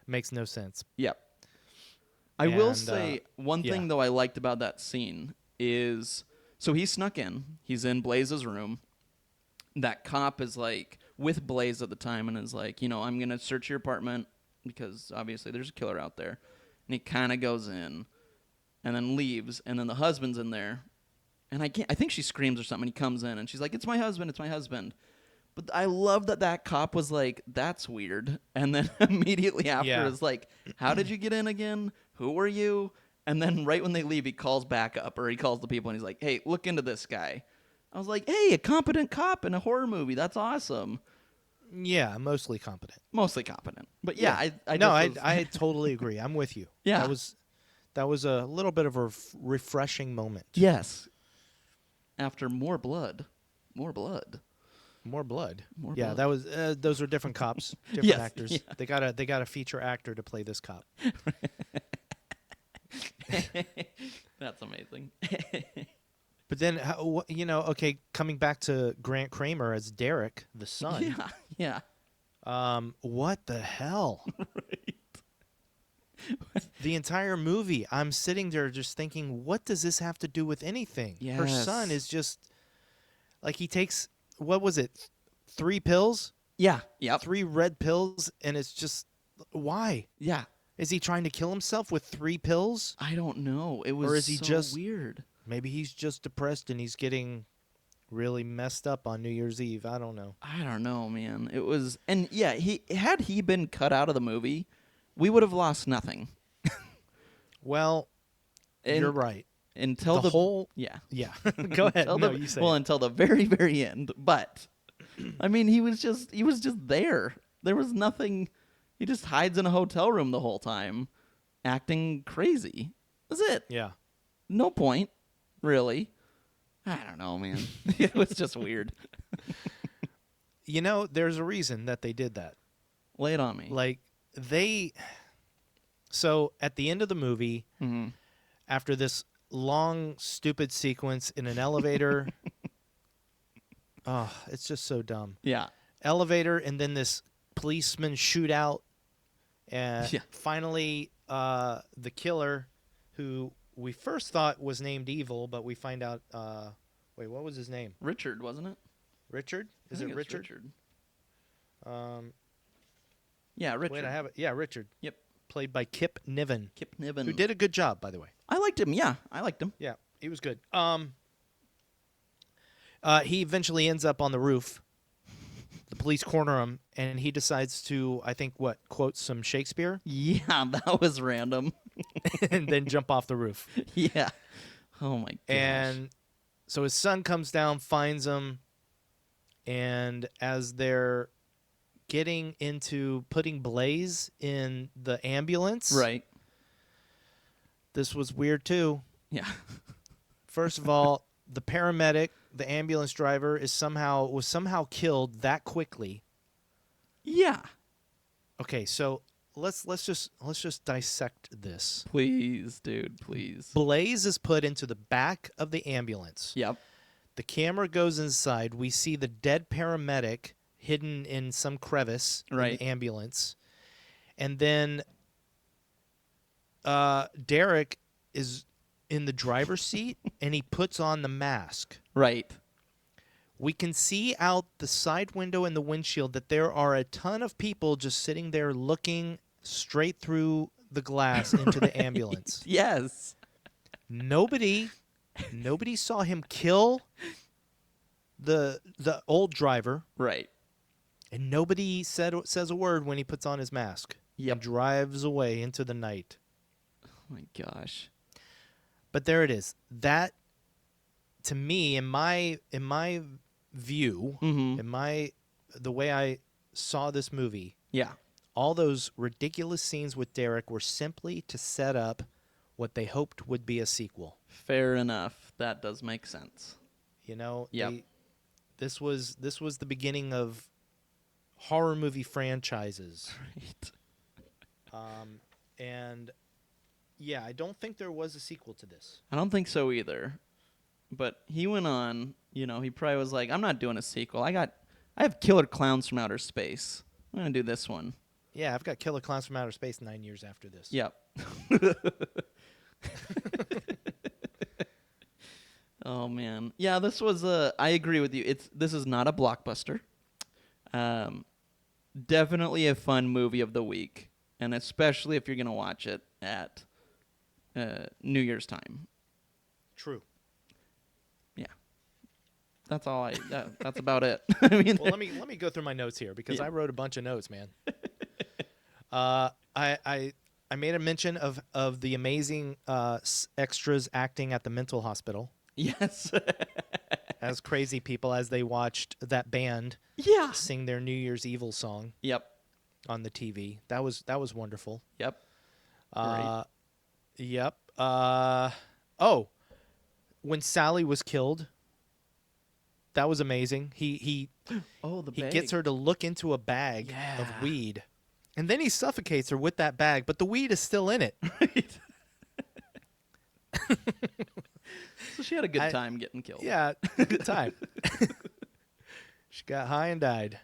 makes no sense? Yep. I will say one thing, yeah. though, I liked about that scene is, so he snuck in. He's in Blaze's room. That cop is like with Blaze at the time and is like, I'm going to search your apartment because obviously there's a killer out there. And he kind of goes in and then leaves. And then the husband's in there. And I think she screams or something. And he comes in and she's like, it's my husband. But I love that cop was like, "That's weird," and then immediately after Yeah. is like, "How did you get in again? Who were you?" And then right when they leave, he calls back up, or he calls the people, and he's like, "Hey, look into this guy." I was like, "Hey, a competent cop in a horror movie. That's awesome." Yeah, mostly competent. Mostly competent, but yeah, I no, just was- I totally agree. I'm with you. Yeah. That was a little bit of a refreshing moment. yes. After more blood. More blood. More Yeah, blood. that was those are different cops, different Yes, actors. yeah. They got a feature actor to play this cop. That's amazing. But then okay, coming back to Grant Cramer as Derek, the son. yeah. What the hell? The entire movie, I'm sitting there just thinking, what does this have to do with anything? Her son Yes. is just like, he takes, what was it, 3 pills? Yeah. Yep. 3 red pills, and it's just, why? Yeah. Is he trying to kill himself with 3 pills? I don't know. It was Or is he so just weird. Maybe he's just depressed and he's getting really messed up on New Year's Eve. I don't know. I don't know, man. It was, and yeah, he been cut out of the movie, we would have lost nothing. Well, And you're right. Until The whole yeah. Yeah. Go ahead. Until No, the- you say well, it. until the very, very end. But I mean, he was just there. There was nothing. He just hides in a hotel room the whole time, acting crazy. That's it. Yeah. No point, really. I don't know, man. It was just weird. There's a reason that they did that. Lay it on me. Like, so at the end of the movie, Mm-hmm. after this long, stupid sequence in an elevator, oh, it's just so dumb. Yeah. Elevator, and then this policeman shootout. Yeah. Finally, the killer, who we first thought was named Evil, but we find out, wait, what was his name? Richard, wasn't it? Richard? I Is think it it's Richard? Yeah, Richard. Wait, I have it. Yeah, Richard. Yep. Played by Kip Niven, Kip Niven. who did a good job, by the way. I liked him. Yeah, I liked him. Yeah, he was good. He eventually ends up on the roof. The police corner him, and he decides to, I think, quote some Shakespeare, Yeah, that was random. and then jump off the roof. Yeah. Oh my gosh. And so his son comes down, finds him, and as they're getting into putting Blaze in the ambulance, right. this was weird too. Yeah. First of all, the paramedic, the ambulance driver, was somehow killed that quickly. Yeah. Okay, so let's just dissect this. Please, dude, please. Blaze is put into the back of the ambulance. Yep. The camera goes inside. We see the dead paramedic hidden in some crevice in Right. the ambulance. And then Derek is in the driver's seat, and he puts on the mask. Right. We can see out the side window in the windshield that there are a ton of people just sitting there looking straight through the glass into the ambulance. Yes. Nobody saw him kill the old driver, Right. and nobody says a word when he puts on his mask. Yep. And drives away into the night. Oh my gosh. But there it is. That, to me, in my view, Mm-hmm. the way I saw this movie, Yeah. all those ridiculous scenes with Derek were simply to set up what they hoped would be a sequel. Fair enough. That does make sense. Yep. This was the beginning of horror movie franchises. Right. And yeah, I don't think there was a sequel to this. I don't think so either. But he went on, he probably was like, I'm not doing a sequel. I have Killer Clowns from Outer Space. I'm going to do this one. Yeah, I've got Killer Clowns from Outer Space 9 years after this. Yep. Oh man. Yeah, this was I agree with you. This is not a blockbuster. Definitely a fun movie of the week, and especially if you're going to watch it at New Year's time. True. Yeah. That's all that's about it. I mean, Well, let me go through my notes here because I wrote a bunch of notes, man. I made a mention of the amazing extras acting at the mental hospital yes. as crazy people as they watched that band Yeah. sing their New Year's Evil song Yep. on the TV. That was wonderful. Yep. Yep. When Sally was killed, that was amazing. He Oh, the he bag. gets her to look into a bag of Yeah. weed, and then he suffocates her with that bag, but the weed is still in it. Right. So she had a good time getting killed. Yeah, good time. She got high and died.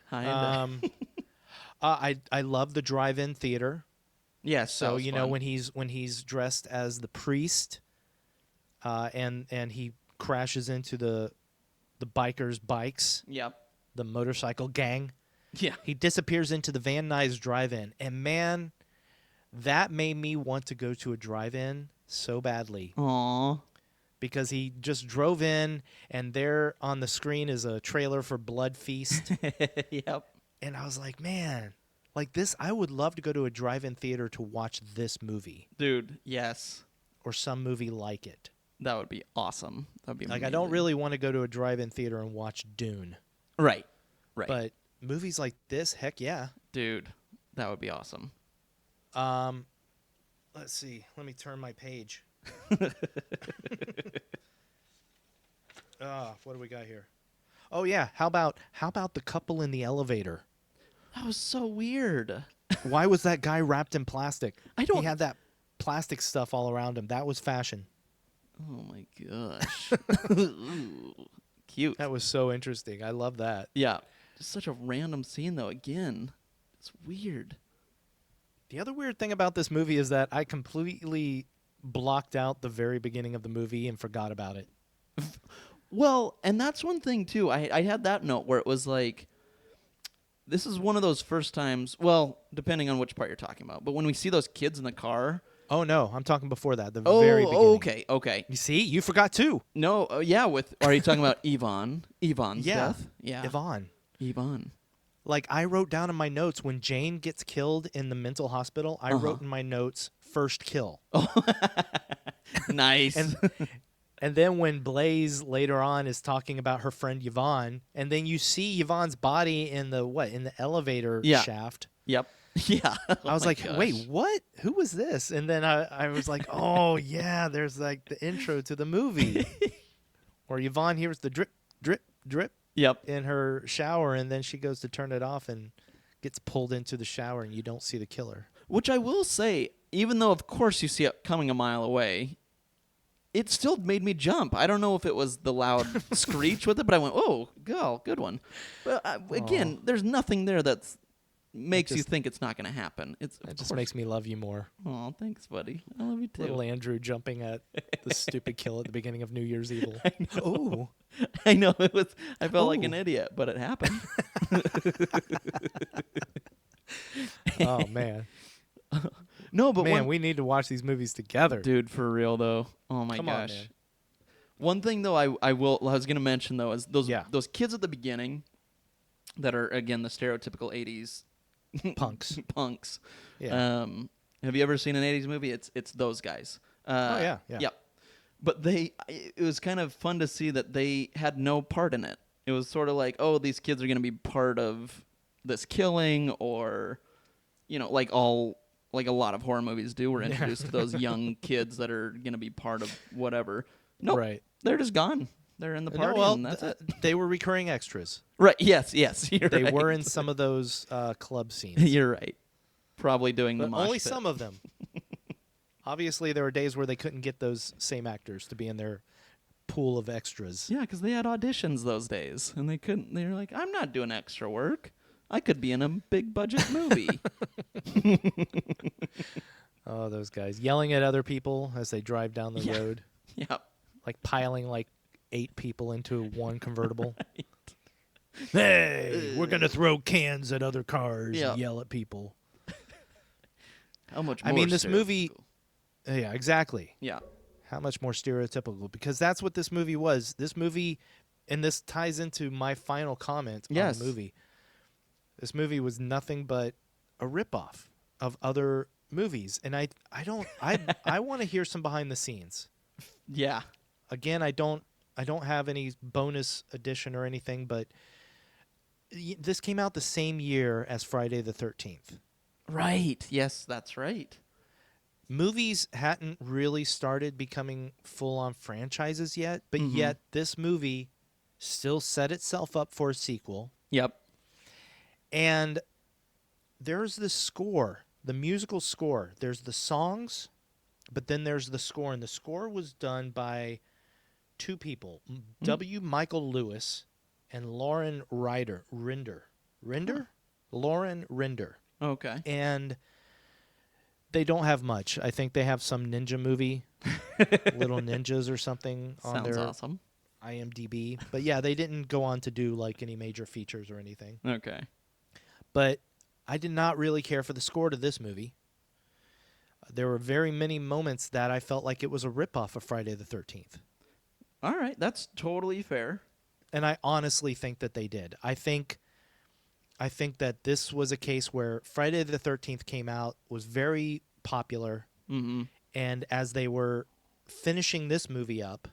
I love the drive-in theater. Yes. So when he's dressed as the priest, and he crashes into the bikers' bikes, Yep. the motorcycle gang. Yeah. He disappears into the Van Nuys drive-in, and man, that made me want to go to a drive-in so badly Aw. because he just drove in, and there on the screen is a trailer for Blood Feast, Yep. and I was like, man, like this, I would love to go to a drive-in theater to watch this movie Dude. Yes. or some movie like it. That would be awesome. That'd be Like, amazing. I don't really want to go to a drive-in theater and watch Dune, Right. Right. but movies like this, heck yeah. Dude, that would be awesome. Let's see. Let me turn my page. What do we got here? Oh yeah, how about the couple in the elevator? That was so weird. Why was that guy wrapped in plastic? I don't- He had that plastic stuff all around him. That was fashion. Oh my gosh. Ooh, cute. That was so interesting. I love that. Yeah. Just such a random scene though. Again, it's weird. The other weird thing about this movie is that I completely blocked out the very beginning of the movie and forgot about it. Well, and that's one thing too. I had that note where it was like, this is one of those first times. Well, depending on which part you're talking about, but when we see those kids in the car. Oh no, I'm talking before that. The very beginning. Okay. You see, you forgot too. No, yeah. Are you talking about Yvonne's Yeah. death? Yeah, Yvonne. Like I wrote down in my notes when Jane gets killed in the mental hospital, I wrote in my notes, first kill. nice. And then when Blaze later on is talking about her friend Yvonne, and then you see Yvonne's body in the elevator shaft. Yep. Yeah. I was like, wait, what? Who was this? And then I was like, oh yeah, there's like the intro to the movie. Or Yvonne hears the drip, drip, drip. Yep. In her shower, and then she goes to turn it off and gets pulled into the shower, and you don't see the killer. Which I will say, even though of course you see it coming a mile away, it still made me jump. I don't know if it was the loud screech with it, but I went, "Oh, girl, good one." But again, there's nothing there that's makes you think it's not going to happen. It just makes me love you more. Oh, thanks, buddy. I love you too. Little Andrew jumping at the stupid kill at the beginning of New Year's Evil. Oh, I know it was. I felt like an idiot, but it happened. Oh man. No, but man, we need to watch these movies together, dude. For real though. Oh my Come on, gosh. man. One thing though, I was going to mention though is those kids at the beginning that are again the stereotypical '80s punks. Yeah. Have you ever seen an '80s movie? It's those guys. Oh yeah. Yep. But it was kind of fun to see that they had no part in it. It was sort of like, oh, these kids are going to be part of this killing, or, like a lot of horror movies do. We're introduced to those young kids that are going to be part of whatever. Nope. Right. They're just gone. They're in the party, and that's it. They were recurring extras. Right. Yes. You're they right. were in some of those club scenes. You're right. Probably doing the mosh only pit. Some of them. Obviously, there were days where they couldn't get those same actors to be in their pool of extras. Yeah, because they had auditions those days, and they couldn't. They were like, "I'm not doing extra work. I could be in a big budget movie." Oh, those guys yelling at other people as they drive down the road. Yeah. Like piling like 8 people into one convertible. Right. Hey, we're gonna throw cans at other cars and yell at people. How much more? I mean, this movie. Yeah, exactly. Yeah. How much more stereotypical? Because that's what this movie was. This movie and this ties into my final comment Yes. on the movie. This movie was nothing but a ripoff of other movies, and I want to hear some behind the scenes. Yeah. Again, I don't have any bonus edition or anything, but this came out the same year as Friday the 13th. Right. Yes, that's right. Movies hadn't really started becoming full-on franchises yet, but yet this movie still set itself up for a sequel. Yep. And there's the score, the musical score. There's the songs, but then there's the score, and the score was done by two people, W. Michael Lewis and Laurin Rinder. Laurin Rinder. Okay. And they don't have much. I think they have some ninja movie, Little Ninjas or something on Sounds their awesome. IMDb. But yeah, they didn't go on to do like any major features or anything. Okay. But I did not really care for the score to this movie. There were very many moments that I felt like it was a ripoff of Friday the 13th. All right, that's totally fair. And I honestly think that they did. I think that this was a case where Friday the 13th came out, was very popular, and as they were finishing this movie up,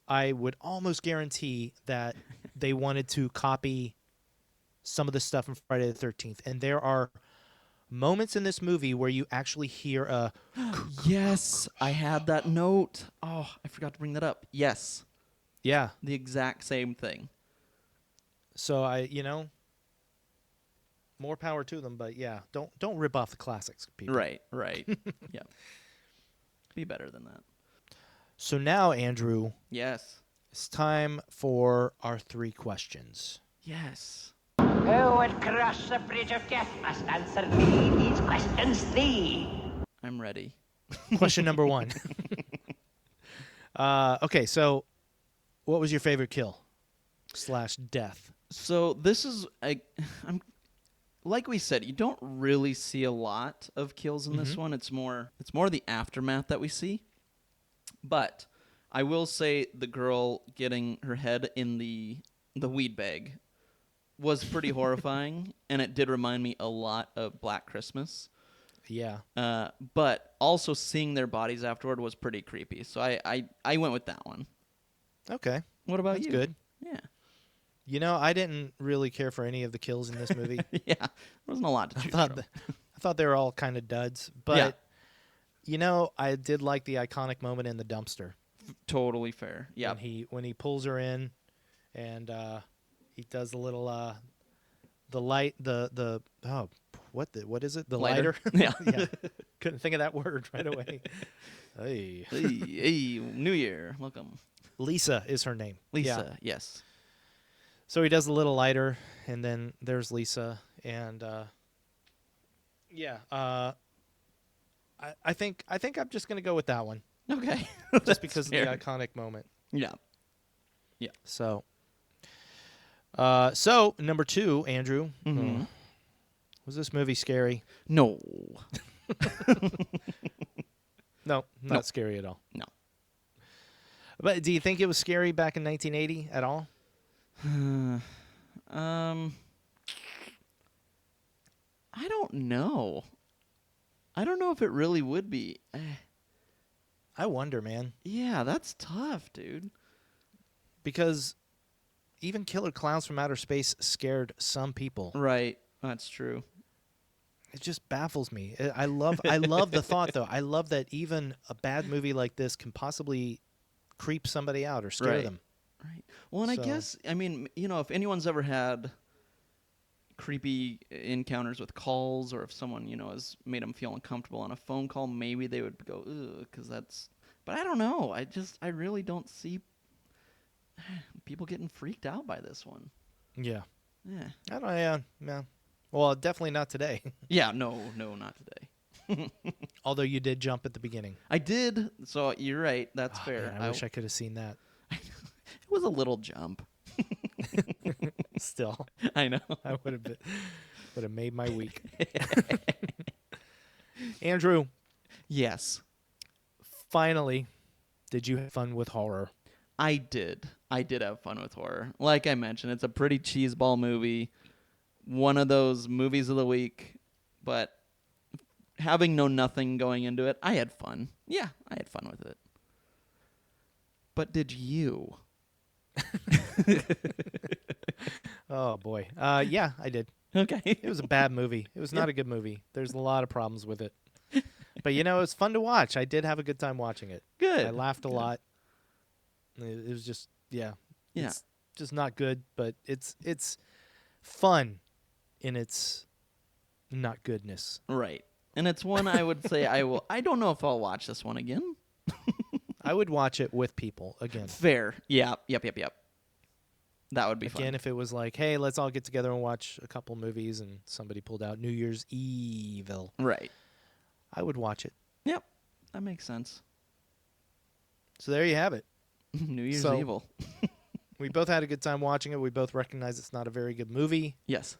I would almost guarantee that they wanted to copy some of the stuff from Friday the 13th. And there are moments in this movie where you actually hear a... Yes, I had that note. Oh, I forgot to bring that up. Yes, Yeah. the exact same thing. So more power to them, but yeah, don't rip off the classics, people. Right. Yeah. Be better than that. So now, Andrew, Yes. it's time for our 3 questions. Yes. Who would cross the bridge of death must answer me these questions 3. I'm ready. Question number 1. Okay, so what was your favorite kill / death? So this is I'm like we said, you don't really see a lot of kills in this one. It's more the aftermath that we see. But I will say the girl getting her head in the weed bag was pretty horrifying, and it did remind me a lot of Black Christmas. Yeah. But also seeing their bodies afterward was pretty creepy. So I went with that one. Okay. What about That's you? good. Yeah. I didn't really care for any of the kills in this movie. Yeah. There wasn't a lot to choose from. I thought they were all kind of duds, but I did like the iconic moment in the dumpster. Totally fair. Yeah. When he pulls her in, and he does the little what is it? The lighter. Yeah. Yeah. Couldn't think of that word right away. Hey. Hey, New Year. Welcome. Lisa is her name. Lisa, yes. So he does the little lighter, and then there's Lisa, and I think I'm just gonna go with that one, Okay. just because of the iconic moment. Yeah. So number 2, Andrew, was this movie scary? No. No, not Nope. scary at all. No. But do you think it was scary back in 1980 at all? I don't know. I don't know if it really would be. I wonder, man, Yeah, that's tough, dude. because even Killer Clowns from Outer Space scared some people. Right. That's true. It just baffles me. I love the thought, though. I love that even a bad movie like this can possibly creep somebody out or scare Right. them. Right. Well, and I So- guess, I mean, if anyone's ever had creepy encounters with calls, or if someone, has made them feel uncomfortable on a phone call, maybe they would go, ugh, because that's... But I don't know. I really don't see people getting freaked out by this one. Yeah. Yeah. I don't. Yeah. Well, definitely not today. Yeah, no, not today. Although you did jump at the beginning. I did, so you're right. That's Oh, fair. man, I wish I could have seen that. It was a little jump. Still, I know. I would have made my week. Andrew, Yes. finally, did you have fun with horror? I did have fun with horror. Like I mentioned, it's a pretty cheeseball movie. One of those movies of the week, but having known nothing going into it, I had fun. Yeah, I had fun with it. But did you? Oh boy. Yeah, I did. Okay. It was a bad movie. It was not a good movie. There's a lot of problems with it. But it was fun to watch. I did have a good time watching it. Good. I laughed a Good. lot. It was just Yeah. It's just not good, but it's fun in its not goodness. Right. And it's one I would say I don't know if I'll watch this one again. I would watch it with people again. Fair. Yeah. Yep. That would be Again, fun. if it was like, hey, let's all get together and watch a couple movies, and somebody pulled out New Year's Evil, Right. I would watch it. Yep. That makes sense. So there you have it. New Year's So- Evil. We both had a good time watching it. We both recognize it's not a very good movie. Yes.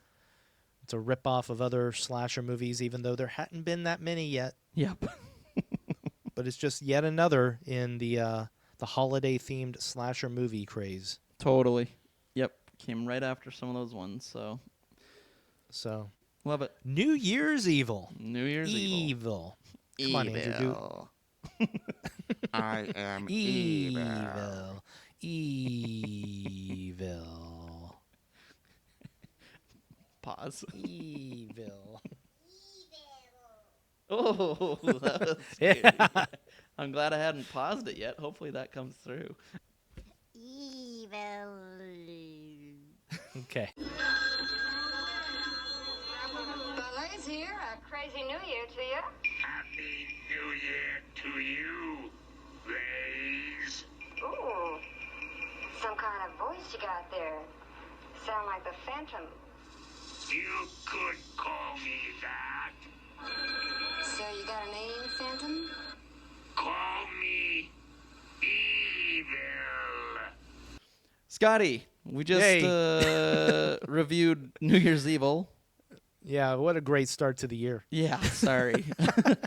It's a ripoff of other slasher movies, even though there hadn't been that many yet. Yep. But it's just yet another in the holiday-themed slasher movie craze. Totally. Yep. Came right after some of those ones, so So, love it. New Year's Evil. New Year's Evil. Come on, Andrew. I am Evil. Evil. Pause. Evil. Oh, that was scary. Yeah. I'm glad I hadn't paused it yet. Hopefully that comes through. Evil. Okay. Ballet's here. A crazy New Year to you. Happy New Year to you, Lays. Ooh, some kind of voice you got there. Sound like the Phantom. You could call me that. So you got a name, Phantom? Call me Evil. Scotty, we just reviewed New Year's Evil. Yeah, what a great start to the year. Yeah, sorry.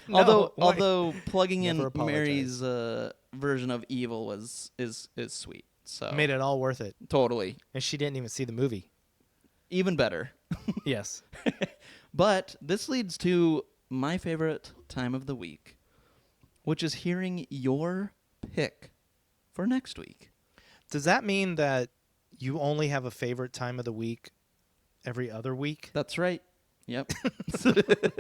No, why? although plugging in Never apologize. Mary's version of Evil is sweet. So Made it all worth it. totally And she didn't even see the movie. even better. Yes. But this leads to my favorite time of the week, which is hearing your pick for next week. Does that mean that you only have a favorite time of the week every other week? That's right. Yep. The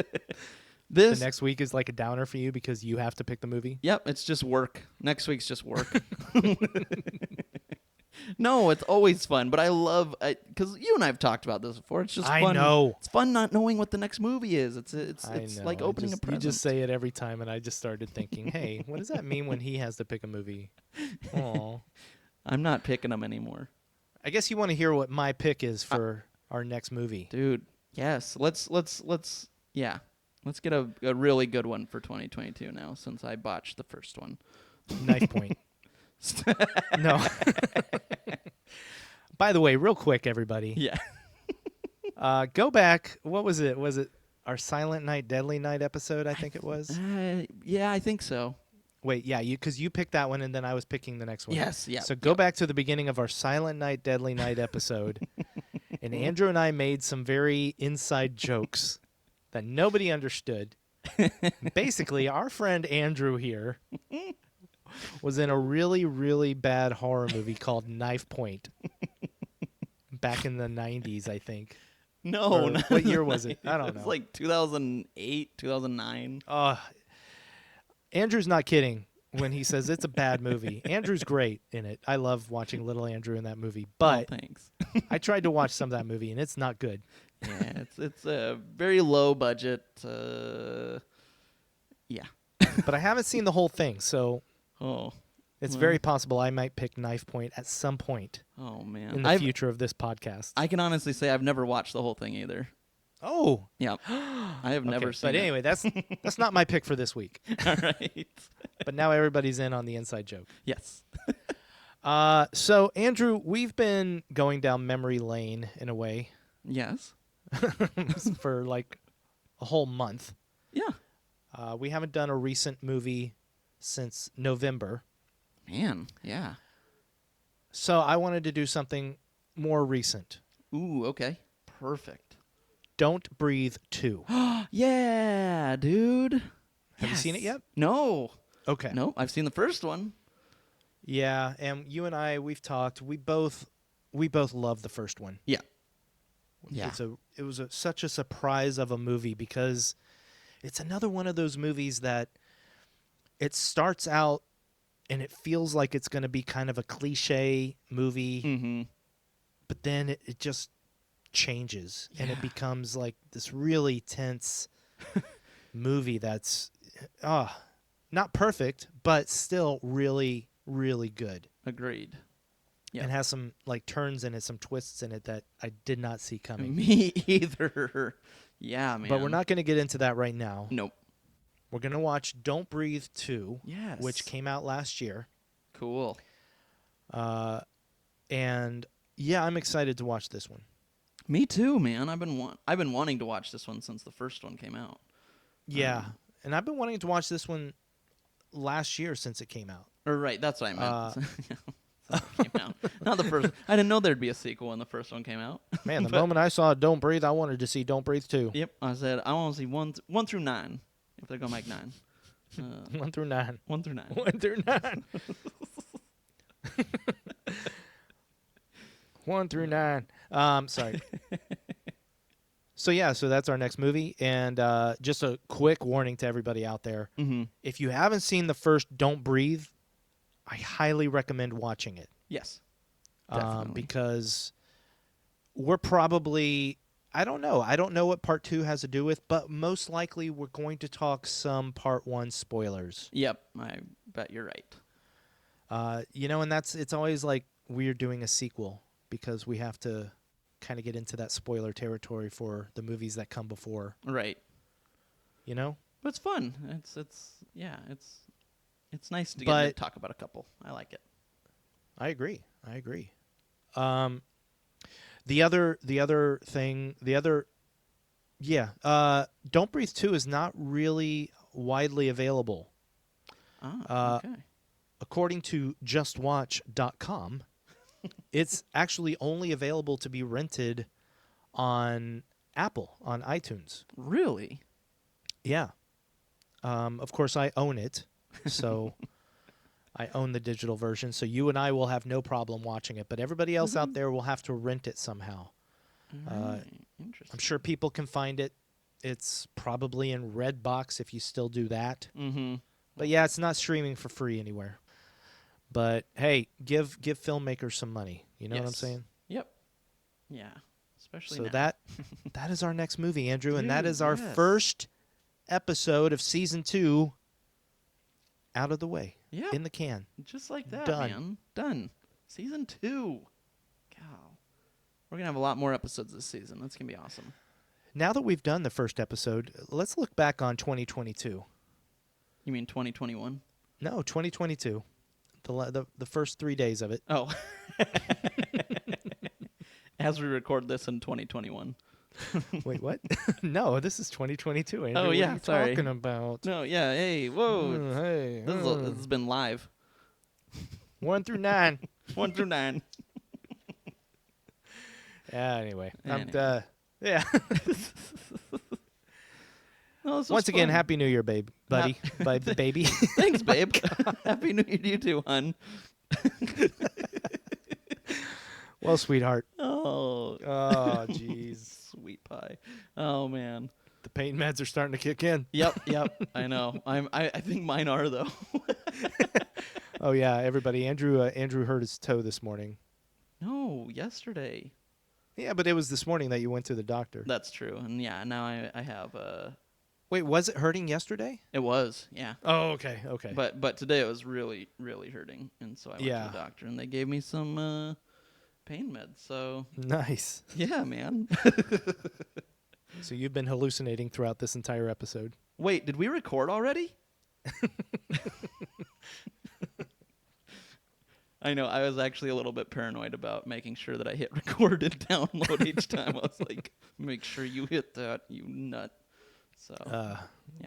This next week is like a downer for you because you have to pick the movie? Yep, it's just work. Next week's just work. No, it's always fun, but I love because you and I have talked about this before. It's just I fun. know. It's fun not knowing what the next movie is. It's I know. like opening a present. You just say it every time, and I just started thinking, hey, what does that mean when he has to pick a movie? Aw. I'm not picking them anymore, I guess you want to hear what my pick is for our next movie. dude. Yes, let's get a really good one for 2022 now, since I botched the first one. Knife Point. No. By the way, real quick, everybody. Yeah. Go back. What was it? Was it our Silent Night, Deadly Night episode? I think it was. Yeah, I think so. Wait, yeah, because you picked that one, and then I was picking the next one. Yes, yeah. So go back to the beginning of our Silent Night, Deadly Night episode, and Andrew and I made some very inside jokes that nobody understood. Basically, our friend Andrew here was in a really, really bad horror movie called Knife Point back in the 90s, I think. No, Or not what year was it? I don't It was know. like 2008, 2009. Andrew's not kidding when he says it's a bad movie. Andrew's great in it. I love watching little Andrew in that movie. But Oh, thanks. I tried to watch some of that movie, and it's not good. Yeah, it's a very low budget. Yeah. But I haven't seen the whole thing, so Oh. it's Well. very possible I might pick Knife Point at some point Oh man. in the future of this podcast. I can honestly say I've never watched the whole thing either. Oh, Yeah. I have never okay. seen But it. anyway, that's not my pick for this week. All right. But now everybody's in on the inside joke. Yes. So Andrew, we've been going down memory lane in a way Yes. for like a whole month. Yeah. We haven't done a recent movie since November. Man. Yeah. So I wanted to do something more recent. Ooh, okay. Perfect. Don't Breathe 2. Yeah, dude. Have you seen it yet? No. Okay. No, I've seen the first one. Yeah, and you and I, we've talked. We both love the first one. Yeah. Yeah. It was such a surprise of a movie because it's another one of those movies that it starts out and it feels like it's going to be kind of a cliche movie, Mm-hmm. but then it just changes and it becomes like this really tense movie that's not perfect, but still really, really good. Agreed. Yeah. And has some like turns in it, some twists in it that I did not see coming. Me either. Yeah, man. But we're not going to get into that right now. Nope. We're going to watch Don't Breathe 2, Yes. which came out last year. Cool. And yeah, I'm excited to watch this one. Me too, man. I've been wanting to watch this one since the first one came out. Yeah. And I've been wanting to watch this one last year since it came out. Or right, that's what I meant. Since it came out. Not the first. I didn't know there'd be a sequel when the first one came out. Man, the moment I saw Don't Breathe, I wanted to see Don't Breathe 2. Yep. I said I want to see one through 9. If they're gonna make 9. 1 through 9. 1 through 9. 1 through 9. 1 through 9. Sorry. So that's our next movie, and just a quick warning to everybody out there: Mm-hmm. if you haven't seen the first Don't Breathe, I highly recommend watching it. Yes. Definitely. Because we're probably I don't know what part 2 has to do with, but most likely we're going to talk some part 1 spoilers. Yep. I bet you're right. And it's always like we're doing a sequel because we have to kind of get into that spoiler territory for the movies that come before. Right. You know? But it's fun. It's nice to get But- to talk about a couple. I like it. I agree. The other thing, Don't Breathe 2 is not really widely available. Okay. According to JustWatch.com, it's actually only available to be rented on Apple, on iTunes. Really? Yeah. Of course, I own it, so I own the digital version, so you and I will have no problem watching it, but everybody else out there will have to rent it somehow. Interesting. I'm sure people can find it. It's probably in Redbox if you still do that. Mm-hmm. But yeah, it's not streaming for free anywhere. But hey, give filmmakers some money. You know what I'm Yes. saying? Yep. Yeah. Especially So now. that is our next movie, Andrew, and that Dude, is our yes. first episode of season 2 out of the way. Yeah. In the can. Just like that, Done. man. Done. Season 2. Cow. We're gonna have a lot more episodes this season. That's gonna be awesome. Now that we've done the first episode, let's look back on 2022. You mean 2021? No, 2022. The first 3 days of it. Oh. As we record this in 2021. Wait, what? No, this is 2022. Andrew. Oh, What yeah, are you sorry. talking about? No, yeah. Hey, whoa. Hey, This has been live. 1 through 9. 1 through 9. Yeah, anyway. Anyway. Yeah. No, this was Once again, fun. Happy New Year, babe, buddy, baby. Thanks, babe. Happy New Year to you too, hon. Well, sweetheart. Oh, Oh, jeez. sweet pie. Oh man. The pain meds are starting to kick in. Yep. I know. I think mine are though. Oh yeah, everybody. Andrew hurt his toe this morning. No, yesterday. Yeah, but it was this morning that you went to the doctor. That's true. And yeah, now I have Wait, was it hurting yesterday? It was, yeah. Oh, okay. But today it was really, really hurting, and so I went Yeah. to the doctor, and they gave me some pain meds. So Nice. yeah, man. So you've been hallucinating throughout this entire episode. Wait, did we record already? I know. I was actually a little bit paranoid about making sure that I hit record and download each time. I was like, make sure you hit that, you nut. So,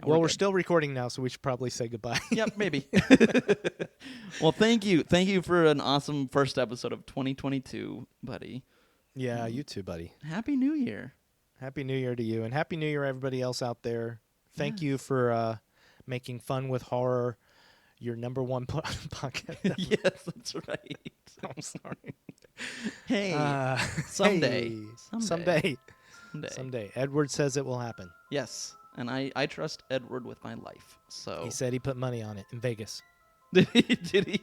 Well, we're good. still recording now, so we should probably say goodbye. Yep, maybe. Well, thank you for an awesome first episode of 2022, buddy. Yeah, you too, buddy. Happy New Year. Happy New Year to you, and Happy New Year, everybody else out there. Thank you for making Fun with Horror your number one podcast. Yes, that's right. I'm sorry. Hey, someday. Someday. Edward says it will happen. Yes, and I trust Edward with my life. So He said he put money on it in Vegas. Did he?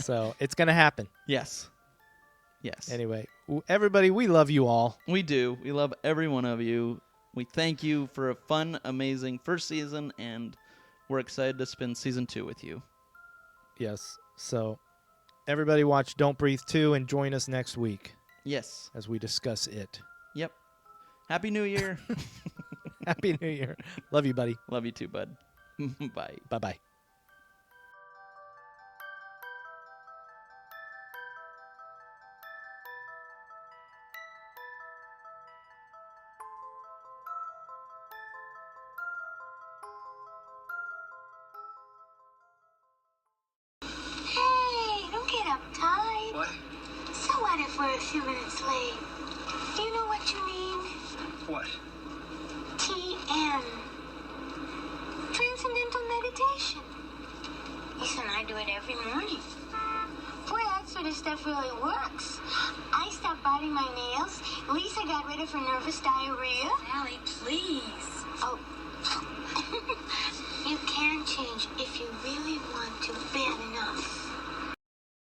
So it's going to happen. Yes. Anyway, everybody, we love you all. We do. We love every one of you. We thank you for a fun, amazing first season, and we're excited to spend season 2 with you. Yes. So everybody watch Don't Breathe 2 and join us next week Yes. as we discuss it. Yep. Happy New Year. Happy New Year. Love you, buddy. Love you too, bud. Bye. Bye-bye. Hey, don't get uptight. What? So what if we're a few minutes late? You know what you mean? What? TM. Transcendental meditation. Lisa and I do it every morning. Boy, that sort of stuff really works. I stopped biting my nails. Lisa got rid of her nervous diarrhea. Sally, please. Oh. You can change if you really want to bad enough.